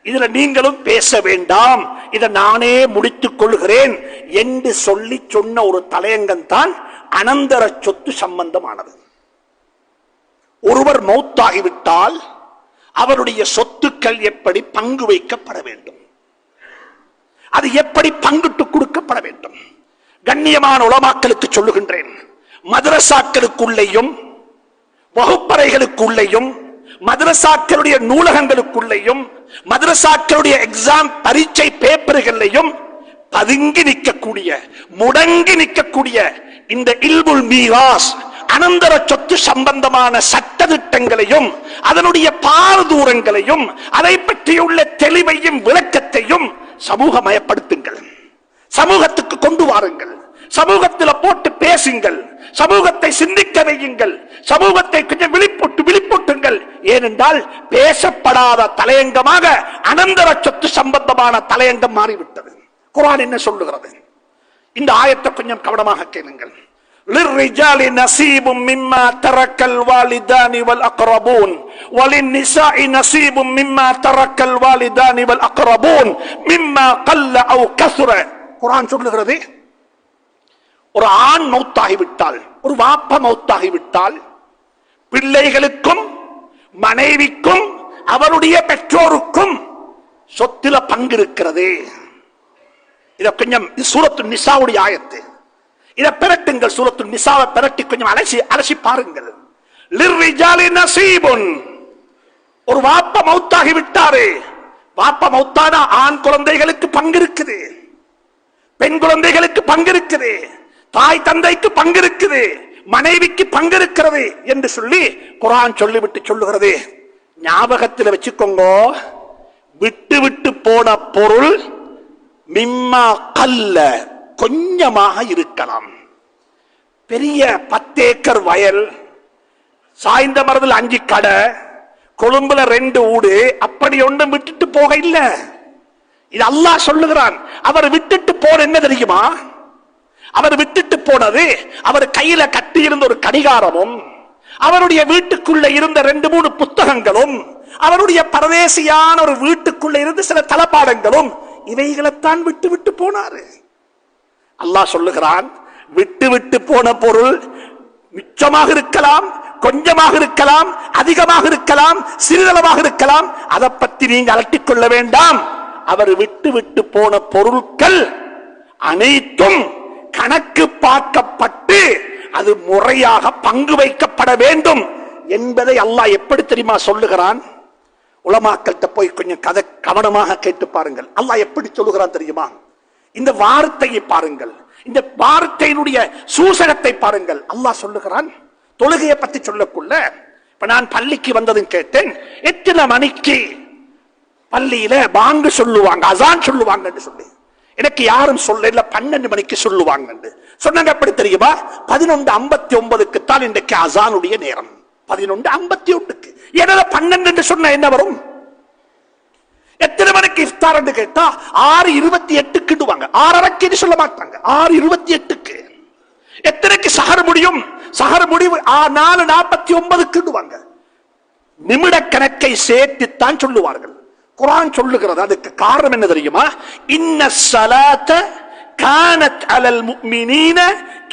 இதுல நீங்களும் பேச வேண்டாம், இதை நானே முடித்துக் கொள்கிறேன் என்று சொல்லி சொன்ன ஒரு தலையங்கம் தான் அனந்தர சொத்து சம்பந்தமானது. ஒருவர் மௌத்தாகிவிட்டால் அவருடைய சொத்துக்கள் எப்படி பங்கு வைக்கப்பட வேண்டும், அது எப்படி பங்கிட்டு கொடுக்கப்பட வேண்டும். கண்ணியமான உலமாக்களுக்கு சொல்லுகின்றேன், மதரசாக்களுக்குள்ளேயும் வகுப்பறைகளுக்குள்ளேயும் மதரசாக்களுடைய நூலகங்களுக்குள்ளேயும் மதரசாக்களுடைய எக்ஸாம் பரீட்சை பேப்பர்களையும் பதுங்கி நிற்கக்கூடிய, முடங்கி நிற்கக்கூடிய இந்த இல்முல் மீராஸ் அனந்தர சொத்து சம்பந்தமான சட்ட திட்டங்களையும் அதனுடைய பாரதூரங்களையும் அதை பற்றியுள்ள தெளிவையும் விளக்கத்தையும் சமூகமயப்படுத்துங்கள், சமூகத்துக்கு கொண்டு வாருங்கள், சமூகத்தில் போட்டு பேசுங்கள், சமூகத்தை சிந்திக்க வையுங்கள், சமூகத்தை கொஞ்சம் விழிப்பூட்டுங்கள். ஏனென்றால் பேசப்படாத தலையங்கமாக அனந்தர சொத்து சம்பந்தமான தலையங்கம் மாறிவிட்டது. குர்ஆன் என்ன சொல்லுகிறது? இந்த ஆயத்தை கொஞ்சம் கவனமாக கேளுங்கள். للرجال نصيب مما ترك الوالدان والأقربون وللنساء نصيب مما ترك الوالدان والأقربون مما قل أو كثر. குர்ஆன் சொல்லுகிறது, ஒரு ஆண் மௌத்தாகிவிட்டால், ஒரு வாப்ப மௌத்தாகிவிட்டால் பிள்ளைகளுக்கும் மனைவிக்கும் அவருடைய பெற்றோருக்கும் சொத்தில பங்கு இருக்கிறது. இத கொஞ்சம் சூரத்து நிசாவுடைய ஆயத்து, இத பிரட்டுங்கள், சூரத்து நிசாவை பிரட்டி கொஞ்சம் அலசி பாருங்கள். லிர்ரிஜாலி நஸீபுன், ஒரு வாப்ப மௌத்தாகி விட்டாரு, வாப்ப மௌத்தானா ஆண் குழந்தைகளுக்கு பங்கு இருக்குது, பெண் குழந்தைகளுக்கு பங்கு இருக்குது, தாய் தந்தைக்கு பங்கு இருக்குது, மனைவிக்கு பங்கு இருக்கிறது என்று சொல்லி குர்ஆன் சொல்லிவிட்டு சொல்லுகிறது, ஞாபகத்தில் வச்சுக்கோங்க, விட்டு விட்டு போன பொருள் மிம்மா கல்ல, கொஞ்சமாக இருக்கலாம். பெரிய 10 ஏக்கர் வயல், சாய்ந்த மரத்தில் 5 கடை, கொழும்புல 2 ஊடு, அப்படி ஒன்றும் விட்டுட்டு போக இல்ல. இது அல்லாஹ் சொல்லுகிறான். அவர் விட்டுட்டு போன என்ன தெரியுமா? அவர் விட்டுட்டு போனது அவர் கையில கட்டி இருந்த ஒரு கடிகாரமும், அவருடைய வீட்டுக்குள்ள இருந்த 2-3 புத்தகங்களும், அவருடைய பரதேசியான ஒரு வீட்டுக்குள்ள இருந்து சில தளபாடங்களும், இவைகளைத்தான் விட்டு விட்டு போனாரு. அல்லாஹ் சொல்லுகிறான், விட்டு விட்டு போன பொருள் மிச்சமாக இருக்கலாம், கொஞ்சமாக இருக்கலாம், அதிகமாக இருக்கலாம், சிறிதளவாக இருக்கலாம், அதை பற்றி நீங்க அலட்டிக் கொள்ள வேண்டாம். அவர் விட்டு விட்டு போன பொருட்கள் அனைத்தும் கணக்கு பார்க்கப்பட்டு அது முறையாக பங்கு வைக்கப்பட வேண்டும் என்பதை அல்லாஹ் எப்படி தெரியுமா சொல்லுகிறான்? உலமாக்கள்கிட்ட போய் கொஞ்சம் கதை கவனமாக கேட்டு பாருங்கள். அல்லாஹ் எப்படி சொல்லுகிறான் தெரியுமா? இந்த வார்த்தையை பாருங்கள், இந்த வார்த்தையினுடைய சூசகத்தை பாருங்கள். அல்லாஹ் சொல்லுகிறான், தொழுகையை பற்றி சொல்லக்குள்ள, இப்ப நான் பள்ளிக்கு வந்ததும் கேட்டேன், எத்தனை மணிக்கு பள்ளியில பாங்கு சொல்லுவாங்க, அசான் சொல்லுவாங்க சொல்லி. எனக்கு யாரும் சொல்ல, 12 மணிக்கு சொல்லுவாங்க சொன்னாங்க. எப்படி தெரியுமா? 11:59 தான் இன்றைக்கு அசானுடைய நேரம். 11:51. ஏன்னா 12 என்று சொன்ன என்ன வரும்? எத்தனை மணிக்கு இஃப்தார் என்று கேட்டா 6:28 6:30 சொல்ல மாட்டாங்க, 6:28. எத்தனைக்கு சஹர் முடியும்? சஹர் முடிவு 4:49 நிமிட கணக்கை சேர்த்துத்தான் சொல்லுவார்கள். குர்ஆன் சொல்லுகிறது. அதுக்கு காரணம் என்ன தெரியுமா? இன்ன ஸலாத கானத் அலல் முஃமினீன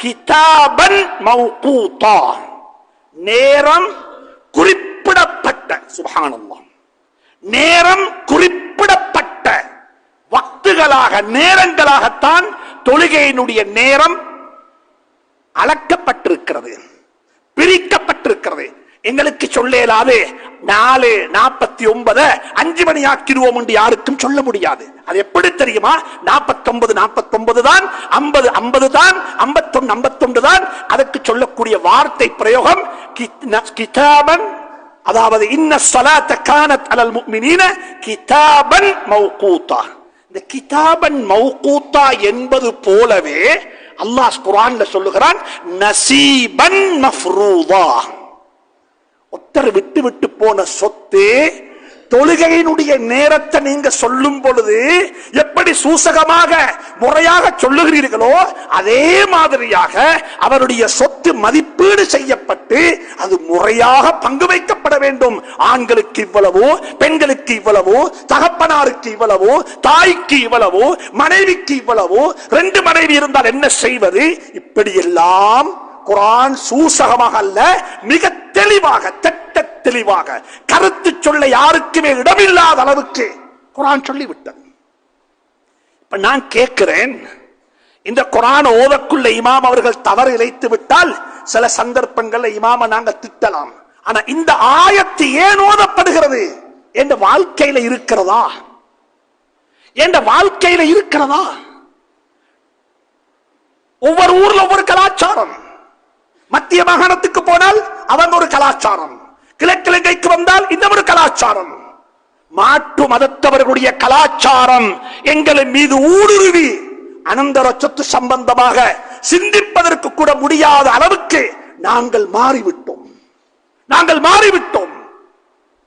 கிதாபன் மவ்கூதா, நேரம் குறிப்பிடப்பட்ட, சுப்ஹானல்லாஹ், நேரம் குறிப்பிடப்பட்ட வக்துகளாக, நேரங்களாகத்தான் தொழுகையினுடைய நேரம் அளக்கப்பட்டிருக்கிறது, பிரிக்கப்பட்டிருக்கிறது. எங்களுக்கு சொல்லலாது 4:49 5 மணி ஆக்கிடுவோம் என்று யாருக்கும் சொல்ல முடியாது. அது எப்படி தெரியுமா? 49 தான், 50 தான், 51 தான். அதற்கு சொல்லக்கூடிய வார்த்தை பிரயோகம் கிதாபன், அதாவது இன்ன ஸலாத்த கானத் அலல் முஃமினீன கிதாபன் மவ்கூதா. இந்த கிதாபன் மவ்கூதா என்பது போலவே அல்லாஹ் குர்ஆன்ல சொல்லுகிறான், நஸீபன் மஃப்ரூதா. ஒருத்தர் விட்டு விட்டு போன சொத்து, தொழுகையினுடைய நேரத்தை நீங்க சொல்லும் பொழுது எப்படி சூசகமாக முறையாக சொல்லுகிறீர்களோ அதே மாதிரியாக அவருடைய சொத்து மதிப்பீடு செய்யப்பட்டு அது முறையாக பங்கு வைக்கப்பட வேண்டும். ஆண்களுக்கு இவ்வளவோ, பெண்களுக்கு இவ்வளவோ, தகப்பனாருக்கு இவ்வளவோ, தாய்க்கு இவ்வளவோ, மனைவிக்கு இவ்வளவோ, 2 மனைவி இருந்தால் என்ன செய்வது? இப்படி எல்லாம் குர்ஆன் சூசகமாக அல்ல, மிக தெளிவாக, திட்ட தெளிவாக, கருத்து சொல்ல யாருக்குமே இடமில்லாத அளவுக்கு குர்ஆன் சொல்லிவிட்டது. இப்ப நான் கேட்கிறேன், இந்த குர்ஆன் ஓதக்குள்ள இமாம் அவர்கள் தவறு இழைத்து விட்டால் சில சந்தர்ப்பங்கள்ல இமாம நாங்க திட்டலாம். ஆனா இந்த ஆயத்து ஏன் ஓதப்படுகிறது? என்ற வாழ்க்கையில இருக்கிறதா? என்ற வாழ்க்கையில இருக்கிறதா? ஒவ்வொரு ஊர்ல ஒவ்வொரு கலாச்சாரம். மத்திய மாகாணத்துக்கு போனால் அவங்க ஒரு கலாச்சாரம், கிழக்கிழங்கைக்கு வந்தால் இன்னும் ஒரு கலாச்சாரம். மாற்று மதத்தவர்களுடைய கலாச்சாரம் எங்களின் மீது ஊடுருவி அனந்தர சொத்து சம்பந்தமாக சிந்திப்பதற்கு கூட முடியாத அளவுக்கு நாங்கள் மாறிவிட்டோம்.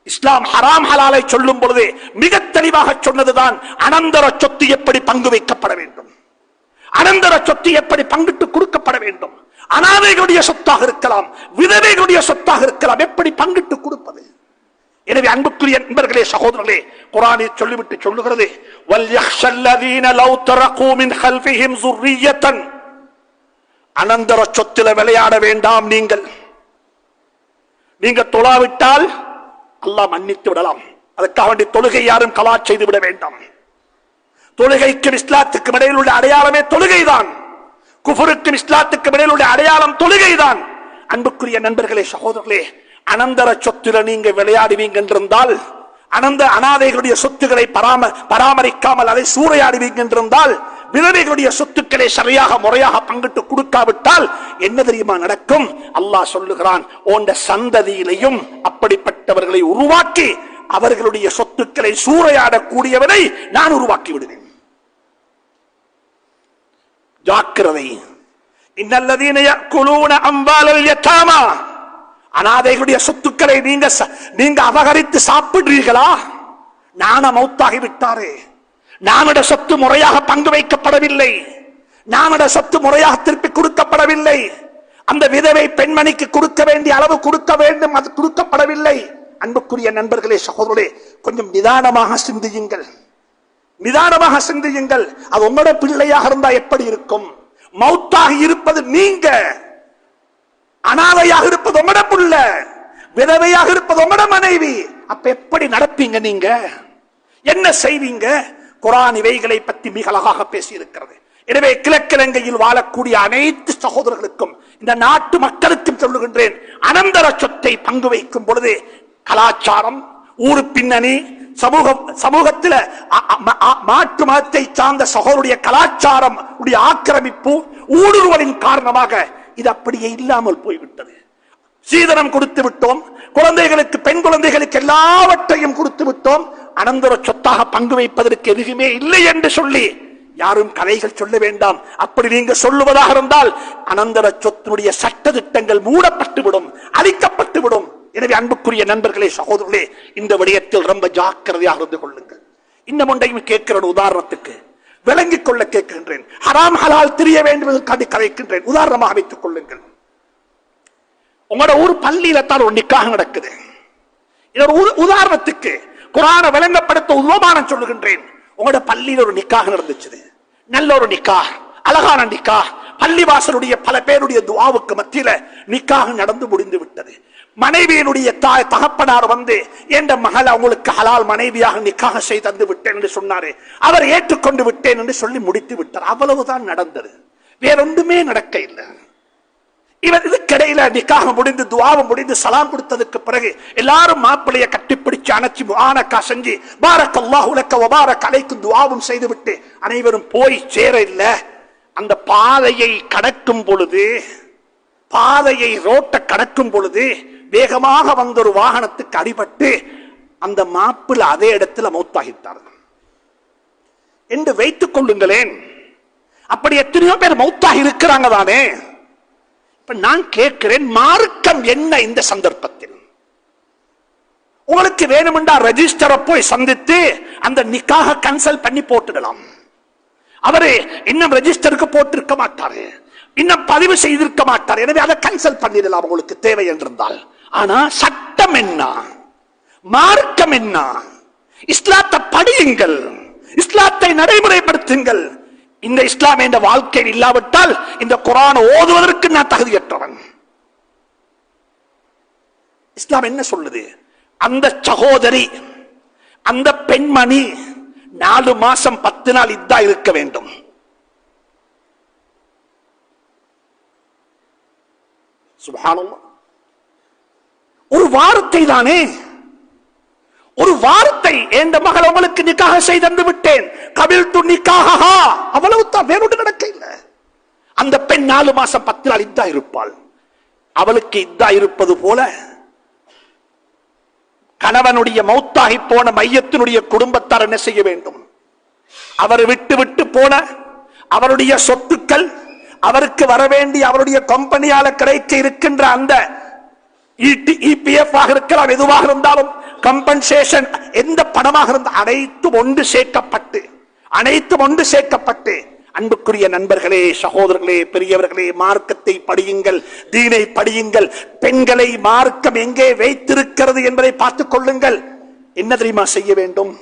இஸ்லாம் ஹராம் ஹலாலை சொல்லும் பொழுது மிக தெளிவாக சொன்னதுதான் அனந்தர சொத்து எப்படி பங்கு வைக்கப்பட வேண்டும், அனந்தர சொத்து எப்படி பங்கிட்டு கொடுக்கப்பட வேண்டும், அனாதைகளுடைய சொத்தாக இருக்கலாம், விதவைகளுடைய சொத்தாக இருக்கலாம், எப்படி பங்கிட்டு கொடுப்பது. எனவே அன்புக்குரிய நண்பர்களே, சகோதரர்களே, குர்ஆனில் சொல்லிவிட்டு சொல்லுகிறது, வல்யஹ்ஷல்லதீன லவ் தரகு மின் ஹல்ஃபிஹிம் ஸுர்ரியத்தன். அனந்தர சொத்தில விளையாட வேண்டாம். நீங்க தொழாவிட்டால் அல்லாஹ் மன்னித்து விடலாம். அதற்காக வேண்டிய தொழுகை யாரும் கலா செய்து விட வேண்டாம். தொழுகைக்கும் இஸ்லாத்துக்கும் இடையில் உள்ள அடையாளமே தொழுகைதான். குஃபருக்கும் இஸ்லாத்துக்கும் இடையில் உள்ள அடையாளம் தொழுகைதான். அன்புக்குரிய நண்பர்களே, சகோதரர்களே, அனந்தர சொத்துல நீங்க விளையாடுவீங்க என்றிருந்தால், அனாதைகளுடைய சொத்துக்களை பராமரிக்காமல் அதை சூறையாடுவீங்க என்றிருந்தால், விதவைகளுடைய சொத்துக்களை சரியாக முறையாக பங்கிட்டு கொடுக்காவிட்டால் என்ன தெரியுமா நடக்கும்? அல்லாஹ் சொல்லுகிறான், உன் சந்ததியிலையும் அப்படிப்பட்டவர்களை உருவாக்கி அவர்களுடைய சொத்துக்களை சூறையாடக்கூடியவனை நான் உருவாக்கி விடுவேன். ஜாக்கிரதை. இன்னல்லதீன யஅகுலூன அம்வாலல் யதாமா. அனாதைகளுடைய சொத்துக்களை நீங்க அபகரித்து சாப்பிடுறீர்களா? நான மௌத்தாகி விட்டாரே, நாமட சொத்து முறையாக பங்கு வைக்கப்படவில்லை, நாமட சொத்து முறையாக திருப்பி கொடுக்கப்படவில்லை, அந்த விதவை பெண்மணிக்கு கொடுக்க வேண்டிய அளவு கொடுக்க வேண்டும், அது கொடுக்கப்படவில்லை. அன்புக்குரிய நண்பர்களே, சகோதரர்களே, கொஞ்சம் நிதானமாக சிந்தியுங்கள். அது உங்களோட பிள்ளையாக இருந்தா எப்படி இருக்கும்? மௌத்தாகி இருப்பது நீங்க, அனாதையாக இருப்பது உங்களோட பிள்ளை, விதவையாக இருப்பது உங்களோட மனைவி. அப்ப எப்படி நடப்பீங்க? நீங்க என்ன செய்வீங்க? குர்ஆன் இவைகளை பற்றி மிக அழகாக பேசி இருக்கிறது. எனவே கிழக்கிழங்கையில் வாழக்கூடிய அனைத்து சகோதரர்களுக்கும், இந்த நாட்டு மக்களுக்கும் சொல்லுகின்றேன், அனந்தர சொத்தை பங்கு வைக்கும் பொழுது கலாச்சாரம், ஊரு பின்னணி, சமூகத்தில் மாற்று மதத்தை சார்ந்த சகோதரருடைய கலாச்சாரம் உடைய ஆக்கிரமிப்பு, ஊடுருவலின் காரணமாக இது அப்படியே இல்லாமல் போய்விட்டது. சீதனம் கொடுத்து விட்டோம், குழந்தைகளுக்கு, பெண் குழந்தைகளுக்கு எல்லாவற்றையும் கொடுத்து விட்டோம். அனந்தர சொத்தாக பங்கு வைப்பதற்கு எதுவுமே இல்லை என்று சொல்லி யாரும் கதைகள் சொல்ல வேண்டாம். அப்படி நீங்க சொல்லுவதாக இருந்தால் அனந்தர சொத்தினுடைய சட்ட திட்டங்கள் மூடப்பட்டுவிடும், அழிக்கப்பட்டுவிடும். எனவே அன்புக்குரிய நண்பர்களே, சகோதரர்களே, இந்த விடயத்தில் ரொம்ப ஜாக்கிரதையாக இருந்து கொள்ளுங்கள். இன்னும் ஒன்றையும் கேட்கிற உதாரணத்துக்கு விளங்கிக் கொள்ள கேட்கின்றேன். ஹராம் ஹலால் தெரிய வேண்டும் என்று கதைக்கின்றேன். உதாரணமாக வைத்துக் கொள்ளுங்கள். உங்களோட ஊர் பள்ளியில தான் ஒரு நிக்காஹ் நடக்குது. உதாரணத்துக்கு குர்ஆனை விளங்கப்படுத்த உபமானம் சொல்லுகின்றேன். உங்களோட பள்ளியில் ஒரு நிக்காஹ் நடந்துச்சு, நல்ல ஒரு நிக்காஹ், அழகான நிக்காஹ். பள்ளிவாசலுடைய பல பேருடைய துஆவுக்கு மத்தியில நிக்காஹ் நடந்து முடிந்து விட்டது. மனைவியினுடைய தகப்பனார் வந்து, என்ற மகள் அவங்களுக்கு ஹலால் மனைவியாக நிக்காஹ் செய்து தந்து விட்டேன் என்று சொன்னாரு. அவர் ஏற்றுக்கொண்டு விட்டேன் என்று சொல்லி முடித்து விட்டார். அவ்வளவுதான் நடந்தது, வேறொன்றுமே நடக்க இல்லை. இவர் இதுக்கிடையில நிக்காஹ் முடிந்து துஆவும் முடிந்து சலாம் கொடுத்ததுக்கு பிறகு எல்லாரும் மாப்பிள்ளைய கட்டிப்பிடிச்சு அணைச்சி முஆனக்கா செஞ்சு பாரக்கல்லாஹு லக்க வ பாரக் அலைக்கும் துஆவும் செய்து விட்டு அனைவரும் போய் சேர இல்ல. அந்த பாதையை கடக்கும் பொழுது, பாதையை ரோட்டை கடக்கும் பொழுது வேகமாக வந்த ஒரு வாகனத்துக்கு அடிபட்டு அந்த மாப்பிள்ளை அதே இடத்துல மௌத்தாகிட்டார்கள் என்று வைத்துக் கொள்ளுங்களேன். அப்படி எத்தனையோ பேர் மௌத்தாகி இருக்கிறாங்க தானே. நான் கேட்கிறேன், மார்க்கம் என்ன இந்த சந்தர்ப்பத்தில்? உங்களுக்கு வேணுமென்றா ரெஜிஸ்டரை போய் சந்தித்து அந்த நிக்காஹ் கேன்சல் பண்ணி போட்டுடலாம். அவரு இன்னும் ரெஜிஸ்டருக்கு போட்டிருக்க மாட்டாரு, இன்னும் பதிவு செய்திருக்க மாட்டார். எனவே அதை கேன்சல் பண்ணிடலாம் உங்களுக்கு தேவை என்றிருந்தால். ஆனா சட்டம் என்ன, மார்க்கம் என்ன? இஸ்லாத்தை படியுங்கள், இஸ்லாத்தை நடைமுறைப்படுத்துங்கள். இந்த இஸ்லாம் என்ற வாழ்க்கையில் இல்லாவிட்டால் இந்த குர்ஆனை ஓதுவதற்கு நான் தகுதியற்றவன். இஸ்லாம் என்ன சொல்லுது? அந்த சகோதரி, அந்த பெண்மணி 4 மாசம் 10 நாள் இதா இருக்க வேண்டும். சுப்ஹானல்லாஹ். ஒரு வார்த்தை தானே, ஒரு வார்த்தை. என்ற மகள் உங்களுக்கு நிக்காஹ் செய்து தந்து விட்டேன், கபில்து நிக்காஹா, அவ்வளவு தான், வேறொன்று நடக்க இல்லை. அந்த பெண் 4 மாசம் 10 நாள் இத்தா இருப்பாள். அவளுக்கு இத்தா இருப்பது போல கணவனுடைய மௌத்தாகி போன மையத்தினுடைய குடும்பத்தார் என்ன செய்ய வேண்டும்? அவர் விட்டு விட்டு போன அவருடைய சொத்துக்கள், அவருக்கு வர வேண்டிய அவருடைய கம்பெனியால கிடைக்க இருக்கின்ற அந்த இபிஎஃப் ஆக இருக்கலாம், எதுவாக இருந்தாலும் கம்பன்சேஷன், எந்த பணமாக இருந்தால் அனைத்தும் ஒன்று சேர்க்கப்பட்டு அன்புக்குரிய நண்பர்களே, சகோதரர்களே, பெரியவர்களே, மார்க்கத்தை படியுங்கள், தீனை படியுங்கள். பெண்களை மார்க்கம் எங்கே வைத்திருக்கிறது என்பதை பார்த்துக் கொள்ளுங்கள். என்ன தெரியுமா செய்ய வேண்டும்?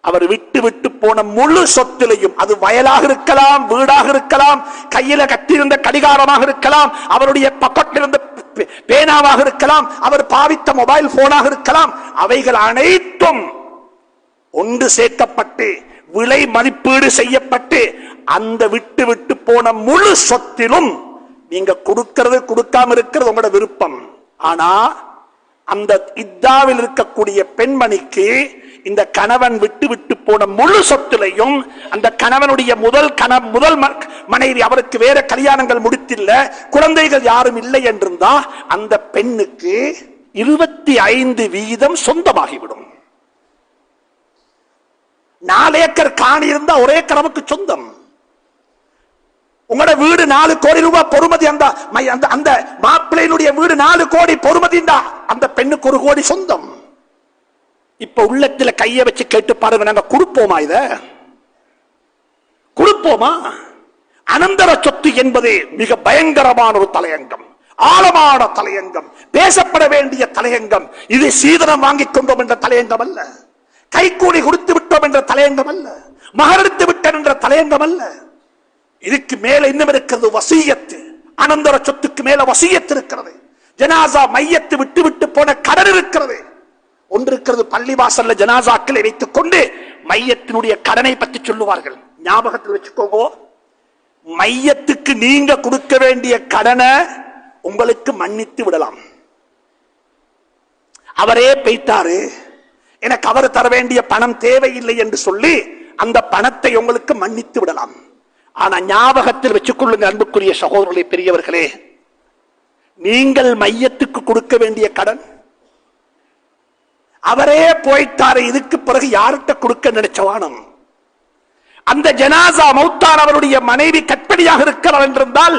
அவர் விட்டு விட்டு போன முழு சொத்திலையும், அது வயலாக இருக்கலாம், வீடாக இருக்கலாம், கையில கட்டியிருந்த கடிகாரமாக இருக்கலாம், அவருடைய பாக்கெட்டில் இருந்த பேனாவாக இருக்கலாம், அவர் பாவித்த மொபைல் போனாக இருக்கலாம், அவைகள் அனைத்தும் ஒன்று சேர்க்கப்பட்டு விலை மதிப்பீடு செய்யப்பட்டு அந்த விட்டு விட்டு போன முழு சொத்திலும் நீங்க கொடுக்கிறது கொடுக்காம இருக்கிறது உங்களோட விருப்பம். ஆனா அந்த இத்தாவில் இருக்கக்கூடிய பெண்மணிக்கு இந்த கணவன் விட்டு விட்டு போன முழு சொத்திலையும் அந்த கணவனுடைய முதல் மனைவி, அவருக்கு வேற கல்யாணங்கள் முடித்தில்ல, குழந்தைகள் யாரும் இல்லை என்றிருந்தா அந்த பெண்ணுக்கு 25% சொந்தமாகிவிடும். 4 ஏக்கர் காணி இருந்தா ஒரே கணவனுக்கு சொந்தம். உங்களோட வீடு 4 கோடி ரூபாய் பொறுமதி, அந்த மாப்பிள்ளையினுடைய வீடு 4 கோடி பொறுமதி, அந்த பெண்ணுக்கு 1 கோடி சொந்தம். இப்ப உள்ளத்துல கைய வச்சு கேட்டு பாருங்க, நாங்க கொடுப்போமா? இத கொடுப்போமா? அனந்தர சொத்து என்பது மிக பயங்கரமான ஒரு தலையங்கம், ஆழமான தலையங்கம், பேசப்பட வேண்டிய தலையங்கம். இது சீதனம் வாங்கிக் கொண்டோம் என்ற தலையங்கம் அல்ல, கைக்கூலி கொடுத்து விட்டோம் என்ற தலையங்கம் அல்ல, மகரெடுத்து விட்டோம் என்ற தலையங்கம் அல்ல. இதுக்கு மேல இன்னும் இருக்கிறது வசியத்து. அனந்தர சொத்துக்கு மேல வசியத்து இருக்கிறது. ஜனாசா மையத்து விட்டு விட்டு போன கடன் இருக்கிறது. ஒன்று இருக்கிறது, பள்ளிவாசல்ல ஜனாசாக்களை வைத்துக் கொண்டு மையத்தினுடைய கடனை பற்றி சொல்லுவார்கள். ஞாபகத்தில் வச்சுக்கோங்க, மையத்துக்கு நீங்க கொடுக்க வேண்டிய கடனை உங்களுக்கு மன்னித்து விடலாம். அவரே போய்த்தாரு, எனக்கு அவர் தர வேண்டிய பணம் தேவையில்லை என்று சொல்லி அந்த பணத்தை உங்களுக்கு மன்னித்து விடலாம். ஆனா ஞாபகத்தில் வச்சுக் கொள்ளுங்க அன்புக்குரிய சகோதரர்களே, பெரியவர்களே, நீங்கள் மையத்துக்கு கொடுக்க வேண்டிய கடன் அவரே போய்த்தாரு, இதுக்கு பிறகு யார்கிட்ட கொடுக்க நினைச்சவானம்? அந்த ஜனாசா மௌத்தான் அவருடைய மனைவி கற்பனையாக இருக்கிறார் என்றிருந்தால்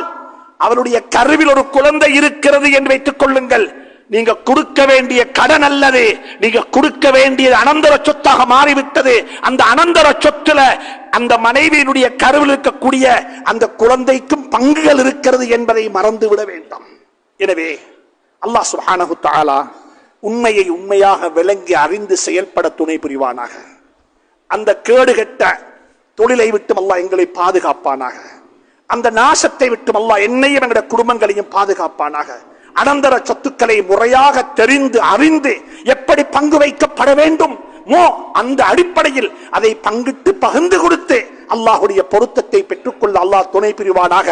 அவருடைய கருவில் ஒரு குழந்தை இருக்கிறது என்று வைத்துக் கொள்ளுங்கள். நீங்க கொடுக்க வேண்டிய கடன் அல்லது நீங்க கொடுக்க வேண்டியது அனந்தர சொத்தாக மாறிவிட்டது. அந்த அனந்தர சொத்துல அந்த மனைவியினுடைய கருவில் இருக்கக்கூடிய அந்த குழந்தைக்கும் பங்குகள் இருக்கிறது என்பதை மறந்து விட வேண்டாம். எனவே அல்லாஹ் சுப்ஹானஹு தஆலா உண்மையை உண்மையாக விளங்கி அறிந்து செயல்பட துணை புரிவானாக. அந்த கேடுகெட்ட தொழிலை விட்டு அல்லாஹ் எங்களை பாதுகாப்பானாக. அந்த நாசத்தை விட்டு அல்லாஹ் என்னையும் எங்களுடைய குடும்பங்களையும் பாதுகாப்பானாக. அனந்தர சொத்துக்களை முறையாக தெரிந்து அறிந்து எப்படி பங்கு வைக்கப்பட வேண்டும் அந்த அடிப்படையில் அதை பங்கிட்டு பகிர்ந்து கொடுத்து அல்லாஹுடைய பொருத்தத்தை பெற்றுக்கொள்ள அல்லாஹ் துணை புரிவானாக.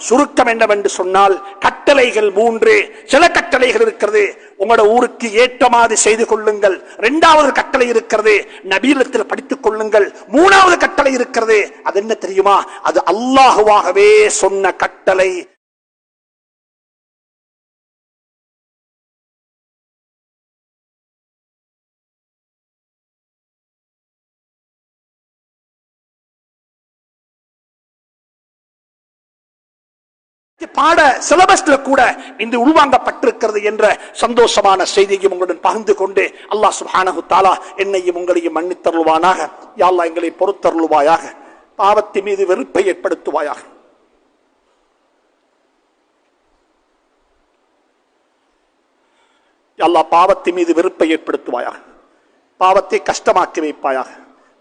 சுருக்கம் என்னவென்று சொன்னால், கட்டளைகள் 3. சில கட்டளைகள் இருக்கிறது, உங்களோட ஊருக்கு ஏற்ற மாதிரி செய்து கொள்ளுங்கள். 2வது கட்டளை இருக்கிறது, நபியிடத்தில் படித்துக் கொள்ளுங்கள். 3வது கட்டளை இருக்கிறது, அது என்ன தெரியுமா? அது அல்லாஹுவாகவே சொன்ன கட்டளை. பாட சிலபஸ்ல கூட இந்த உள்வாங்கப்பட்டிருக்கிறது என்ற சந்தோஷமான செய்தியையும் உங்களுடன் பகிர்ந்து கொண்டு அல்லாஹ் சுப்ஹானஹு தஆலா என்னையும் உங்களையும் மன்னித்தருள்வானாக. யா அல்லாஹ் எங்களை பொறுத்தருள்வாயாக, பாவத்தின் மீது வெறுப்பை ஏற்படுத்துவாயாக. யா அல்லாஹ் பாவத்தின் மீது வெறுப்பை ஏற்படுத்துவாயாக, பாவத்தை கஷ்டமாக்கி வைப்பாயாக,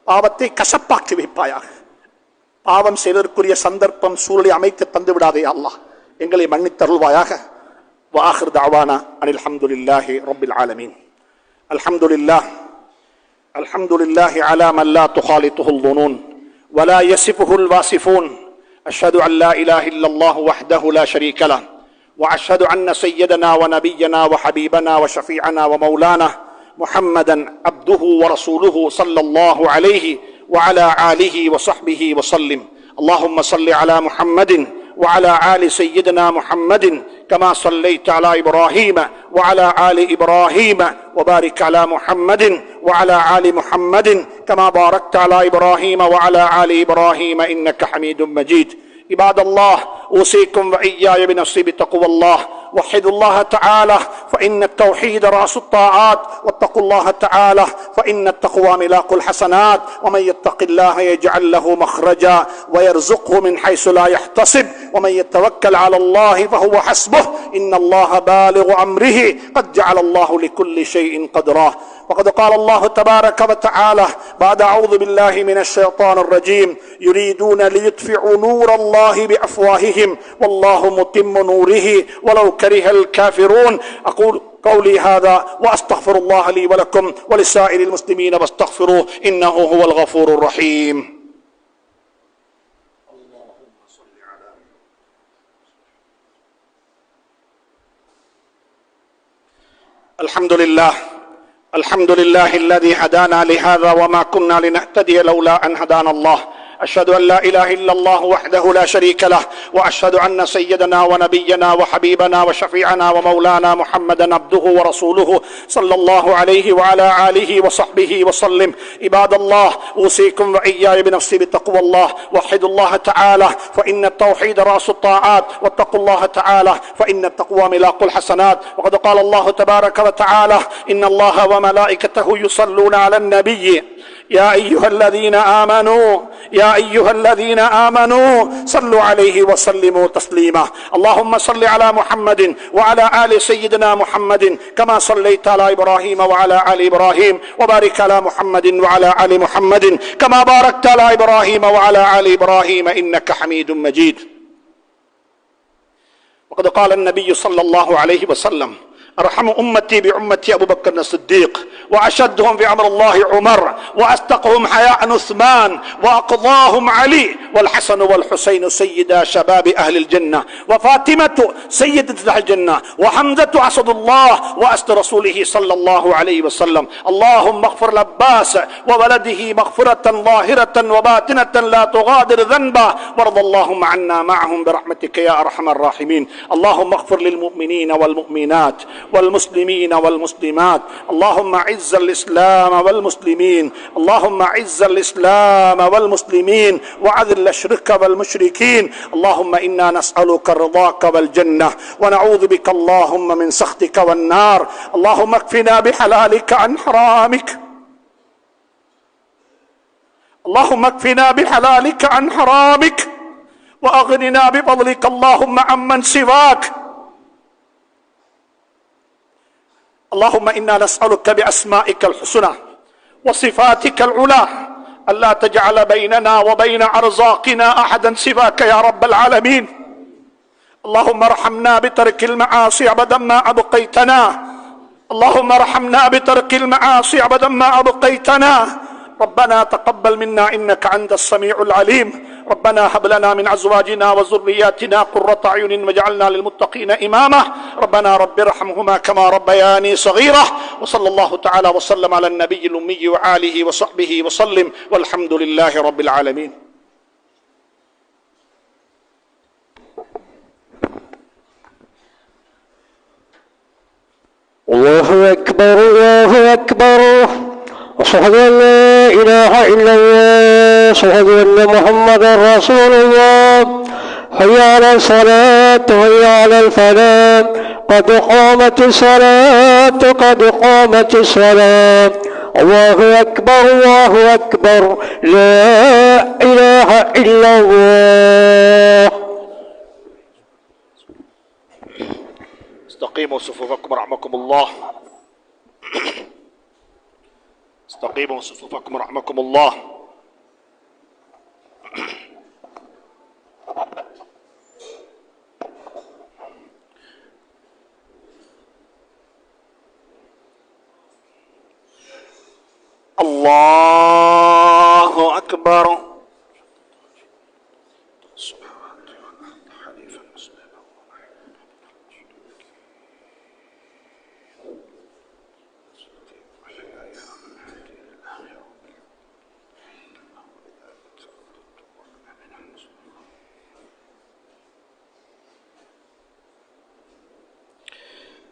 பாவத்தை கசப்பாக்கி வைப்பாயாக. பாவம் செய்வதற்குரிய சந்தர்ப்பம் சூழலை அமைத்து தந்து விடாதே அல்லாஹ், எங்களை மன்னித்தருள்வாயாக. வாஹிர் தஅவானா அனில் ஹம்துலில்லாஹி ரப்பில் ஆலமீன். அல்ஹம்துலில்லாஹி அலா மன் லா துகாலிதுஹுல் ظுனூன் வலா யஸிஃபுல் வாஸிஃபூன். அஷ்ஹது அன் லா இலாஹ இல்லல்லாஹு வஹ்தஹு லா ஷரீக லஹ் وأشهد أن سيدنا ونبينا وحبيبنا وشفيعنا ومولانا محمدا عبده ورسوله صلى الله عليه وعلى آله وصحبه وسلم. اللهم صل على محمد وعلى آل سيدنا محمد كما صليت على إبراهيم وعلى آل إبراهيم وبارك على محمد وعلى آل محمد كما باركت على إبراهيم وعلى آل إبراهيم إنك حميد مجيد. عباد الله، أوصيكم وإياي بنفسي بتقوى الله. وحدوا الله تعالى فإن التوحيد رأس الطاعات، واتقوا الله تعالى فإن التقوى ملاك الحسنات. ومن يتق الله يجعل له مخرجا ويرزقه من حيث لا يحتسب، ومن يتوكل على الله فهو حسبه، إن الله بالغ أمره، قد جعل الله لكل شيء قدرا. وقد قال الله تبارك وتعالى بعد أعوذ بالله من الشيطان الرجيم: يريدون ليطفئوا نور الله بأفواههم والله متم نوره ولو كره الكافرون. أقول قولي هذا وأستغفر الله لي ولكم ولسائر المسلمين فاستغفروه إنه هو الغفور الرحيم. الحمد لله، الحمد لله الذي هدانا لهذا وما كنا لنهتدي لولا أن هدانا الله. أشهد أن لا إله إلا الله وحده لا شريك له، وأشهد أن سيدنا ونبينا وحبيبنا وشفيعنا ومولانا محمدا عبده ورسوله صلى الله عليه وعلى آله وصحبه وسلم. عباد الله، أوصيكم وإياي بنفسي بتقوى الله. وحدوا الله تعالى فإن التوحيد رأس الطاعات، واتقوا الله تعالى فإن التقوى ملاك الحسنات. وقد قال الله تبارك وتعالى: إن الله وملائكته يصلون على النبي يا أيها الذين آمنوا صلوا عليه وسلموا تسليما. اللهم صل على محمد وعلى آل سيدنا محمد كما صليت على إبراهيم وعلى آل إبراهيم، وبارك على محمد وعلى آل محمد كما باركت على إبراهيم وعلى آل إبراهيم إنك حميد مجيد. وقد قال النبي صلى الله عليه وسلم: أرحم أمتي بأمتي أبو بكر الصديق، وأشدهم في أمر الله عمر، وأصدقهم حياء عثمان، وأقضاهم علي، والحسن والحسين سيدا شباب أهل الجنة، وفاطمة سيدة أهل الجنة، وحمزة أسد الله وأسد رسوله صلى الله عليه وسلم. اللهم اغفر لعباس وولده مغفرة ظاهرة وباطنة لا تغادر ذنبا، وارض اللهم عنا معهم برحمتك يا أرحم الراحمين. اللهم اغفر للمؤمنين والمؤمنات والمسلمين والمسلمات. اللهم اعز الإسلام والمسلمين، اللهم اعز الإسلام والمسلمين وأذل الشرك والمشركين. اللهم إنا نسألك رضاك والجنة، ونعوذ بك اللهم من سخطك والنار. اللهم اكفنا بحلالك عن حرامك، اللهم اكفنا بحلالك عن حرامك، وأغننا بفضلك اللهم عمن سواك. اللهم إنا نسألك بأسمائك الحسنى وصفاتك العلى ألا تجعل بيننا وبين أرزاقنا أحدا سواك يا رب العالمين. اللهم ارحمنا بترك المعاصي أبدا ما أبقيتنا، اللهم ارحمنا بترك المعاصي أبدا ما أبقيتنا. ربنا تقبل منا إنك أنت السميع العليم. ربنا هب لنا من أزواجنا وذرياتنا قرة أعين واجعلنا للمتقين إماما. ربنا رب ارحمهما كما ربياني صغيرة. وصلى الله تعالى وسلم على النبي الأمي وآله وصحبه وسلم، والحمد لله رب العالمين. الله أكبر، الله أكبر، أشهد أن لا إله إلا الله، أشهد أن محمدا رسول الله. حي على الصلاة، حي على الفلاح، قد قامت الصلاة، قد قامت الصلاة. الله أكبر، الله أكبر، لا إله إلا الله. استقيموا صفوفكم رحمكم الله، استقيموا صفوفكم رحمكم الله. الله أكبر.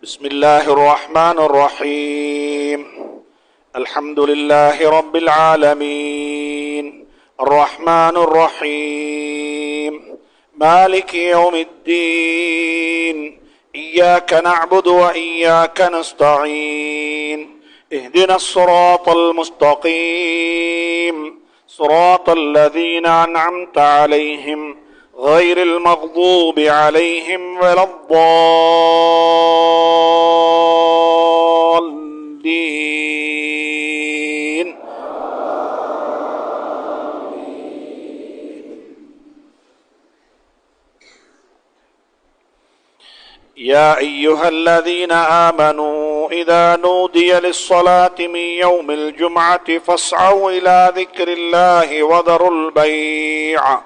بسم الله الرحمن الرحيم الحمد لله رب العالمين الرحمن الرحيم مالك يوم الدين إياك نعبد وإياك نستعين اهدنا الصراط المستقيم صراط الذين أنعمت عليهم غير المغضوب عليهم ولا الضالين. يا أيها الذين آمنوا إذا نودي للصلاة من يوم الجمعة فاسعوا إلى ذكر الله وذروا البيع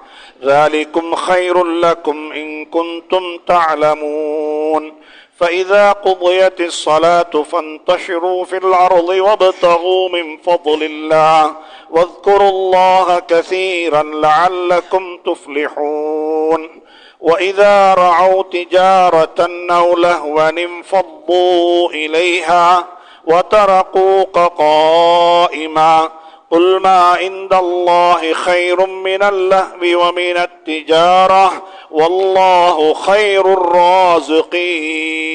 ذلكم خير لكم إن كنتم تعلمون فإذا قضيت الصلاة فانتشروا في الأرض وابتغوا من فضل الله واذكروا الله كثيرا لعلكم تفلحون وإذا رعوا تجارة أو لهوا انفضوا إليها وتركوك قائما قل ما عند الله خير من اللهو ومن التجارة والله خير الرازقين.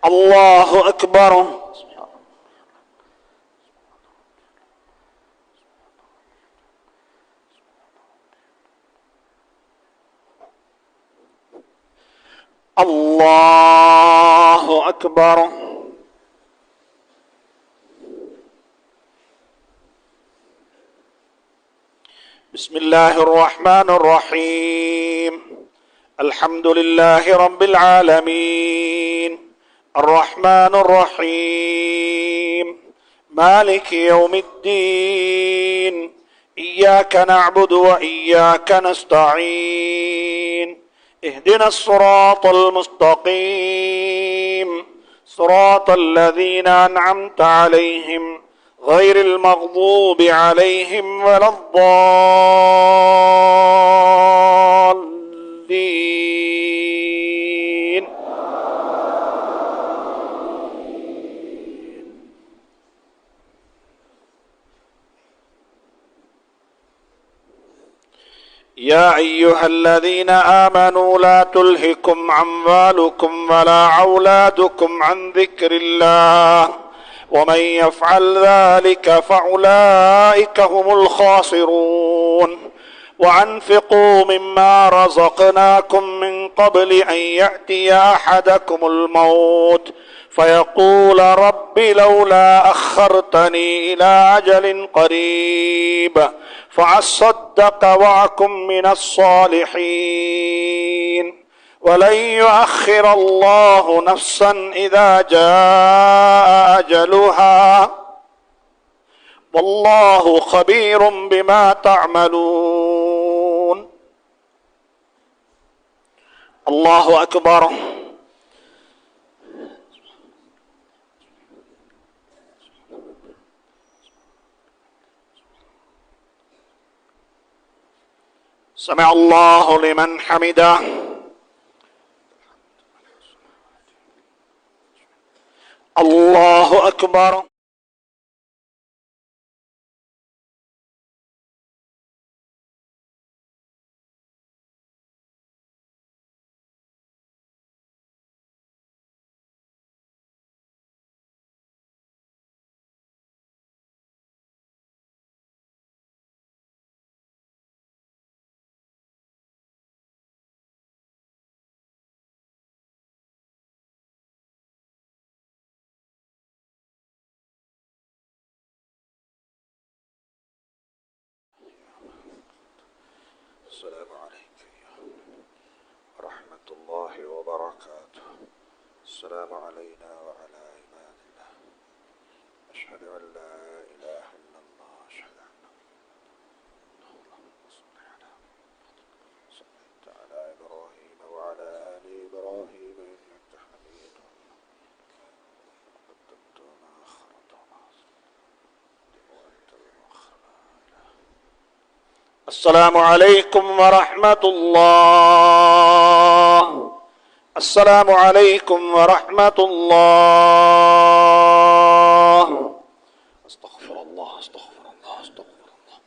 الله أكبر. الله أكبر. بسم الله الرحمن الرحيم الحمد لله رب العالمين الرحمن الرحيم مالك يوم الدين إياك نعبد وإياك نستعين اهدنا الصراط المستقيم صراط الذين أنعمت عليهم غير المغضوب عليهم ولا الضالين. يا أيها الذين آمنوا لا تلهكم أموالكم ولا أولادكم عن ذكر الله ومن يفعل ذلك فأولئك هم الخاسرون وأنفقوا مما رزقناكم من قبل أن يأتي أحدكم الموت فيقول رب لولا أخرتني إلى أجل قريب فأصدق وأكن من الصالحين ولن يؤخر الله نفسا إذا جاء أجلها والله خبير بما تعملون. الله أكبر. سمع الله لمن حمده. الله أكبر. السلام عليك ورحمة الله وبركاته. السلام علينا وعلى عباد الله. أشهد أن لا إله إلا الله. أشهد أن اللهم صل على إبراهيم وعلى آل إبراهيم إنك حميد قدمت ما أخرت وأنت المؤخر. السلام عليكم ورحمة الله. السلام عليكم ورحمة الله. استغفر الله استغفر الله استغفر الله.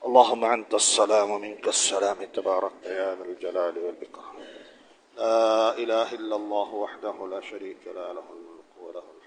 اللهم أنت السلام ومنك السلام تبارك يا ذا الجلال والإكرام. لا إله إلا الله وحده لا شريك له، له الملك وله الحمد.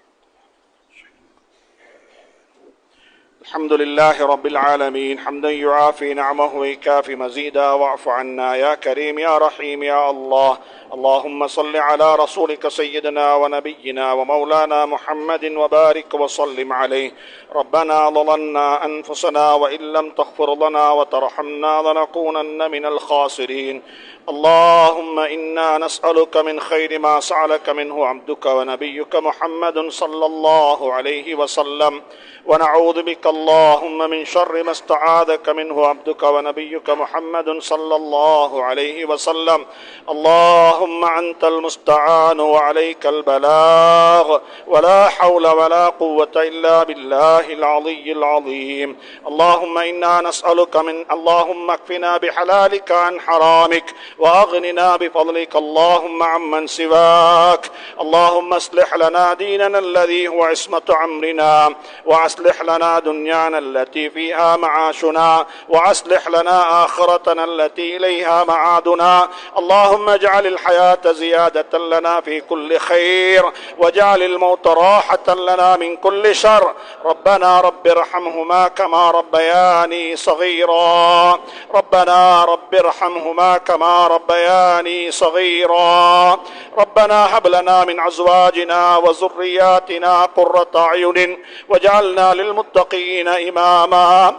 الحمد لله رب العالمين حمدا يعافي نعمه ويكافي مزيدا. واعف عنا يا كريم يا رحيم يا الله. اللهم صل على رسولك سيدنا ونبينا ومولانا محمد وبارك وسلم عليه. ربنا ظلمنا أنفسنا وإن لم تغفر لنا وترحمنا لنكونن من الخاسرين. اللهم إنا نسألك من خير ما سألك منه عبدك ونبيك محمد صلى الله عليه وسلم، ونعوذ بك اللهم من شر ما استعاذك منه عبدك ونبيك محمد صلى الله عليه وسلم. اللهم أنت المستعان وعليك البلاغ، ولا حول ولا قوة إلا بالله العلي العظيم. اللهم إنا نسألك اللهم اكفنا بحلالك عن حرامك، وأغننا بفضلك اللهم عمن سواك. اللهم اصلح لنا ديننا الذي هو عصمة أمرنا، وأصلح لنا دنيانا التي فيها معاشنا، وأصلح لنا آخرتنا التي إليها معادنا. اللهم اجعل الحياة زيادة لنا في كل خير، واجعل الموت راحة لنا من كل شر. ربنا رب ارحمهما كما ربياني صغيرا. ربنا رب ارحمهما كما ربياني صغيرا. ربنا هب لنا من أزواجنا وذرياتنا قرة أعين واجعلنا للمتقين إماما.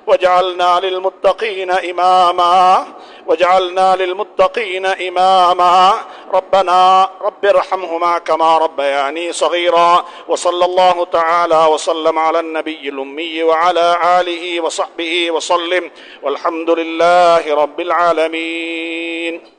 واجعلنا للمتقين إماما. واجعلنا للمتقين إماما. ربنا رب ارحمهما كما ربياني صغيرا. وصلى الله تعالى وسلم على النبي الأمي وعلى آله وصحبه وسلم، والحمد لله رب العالمين.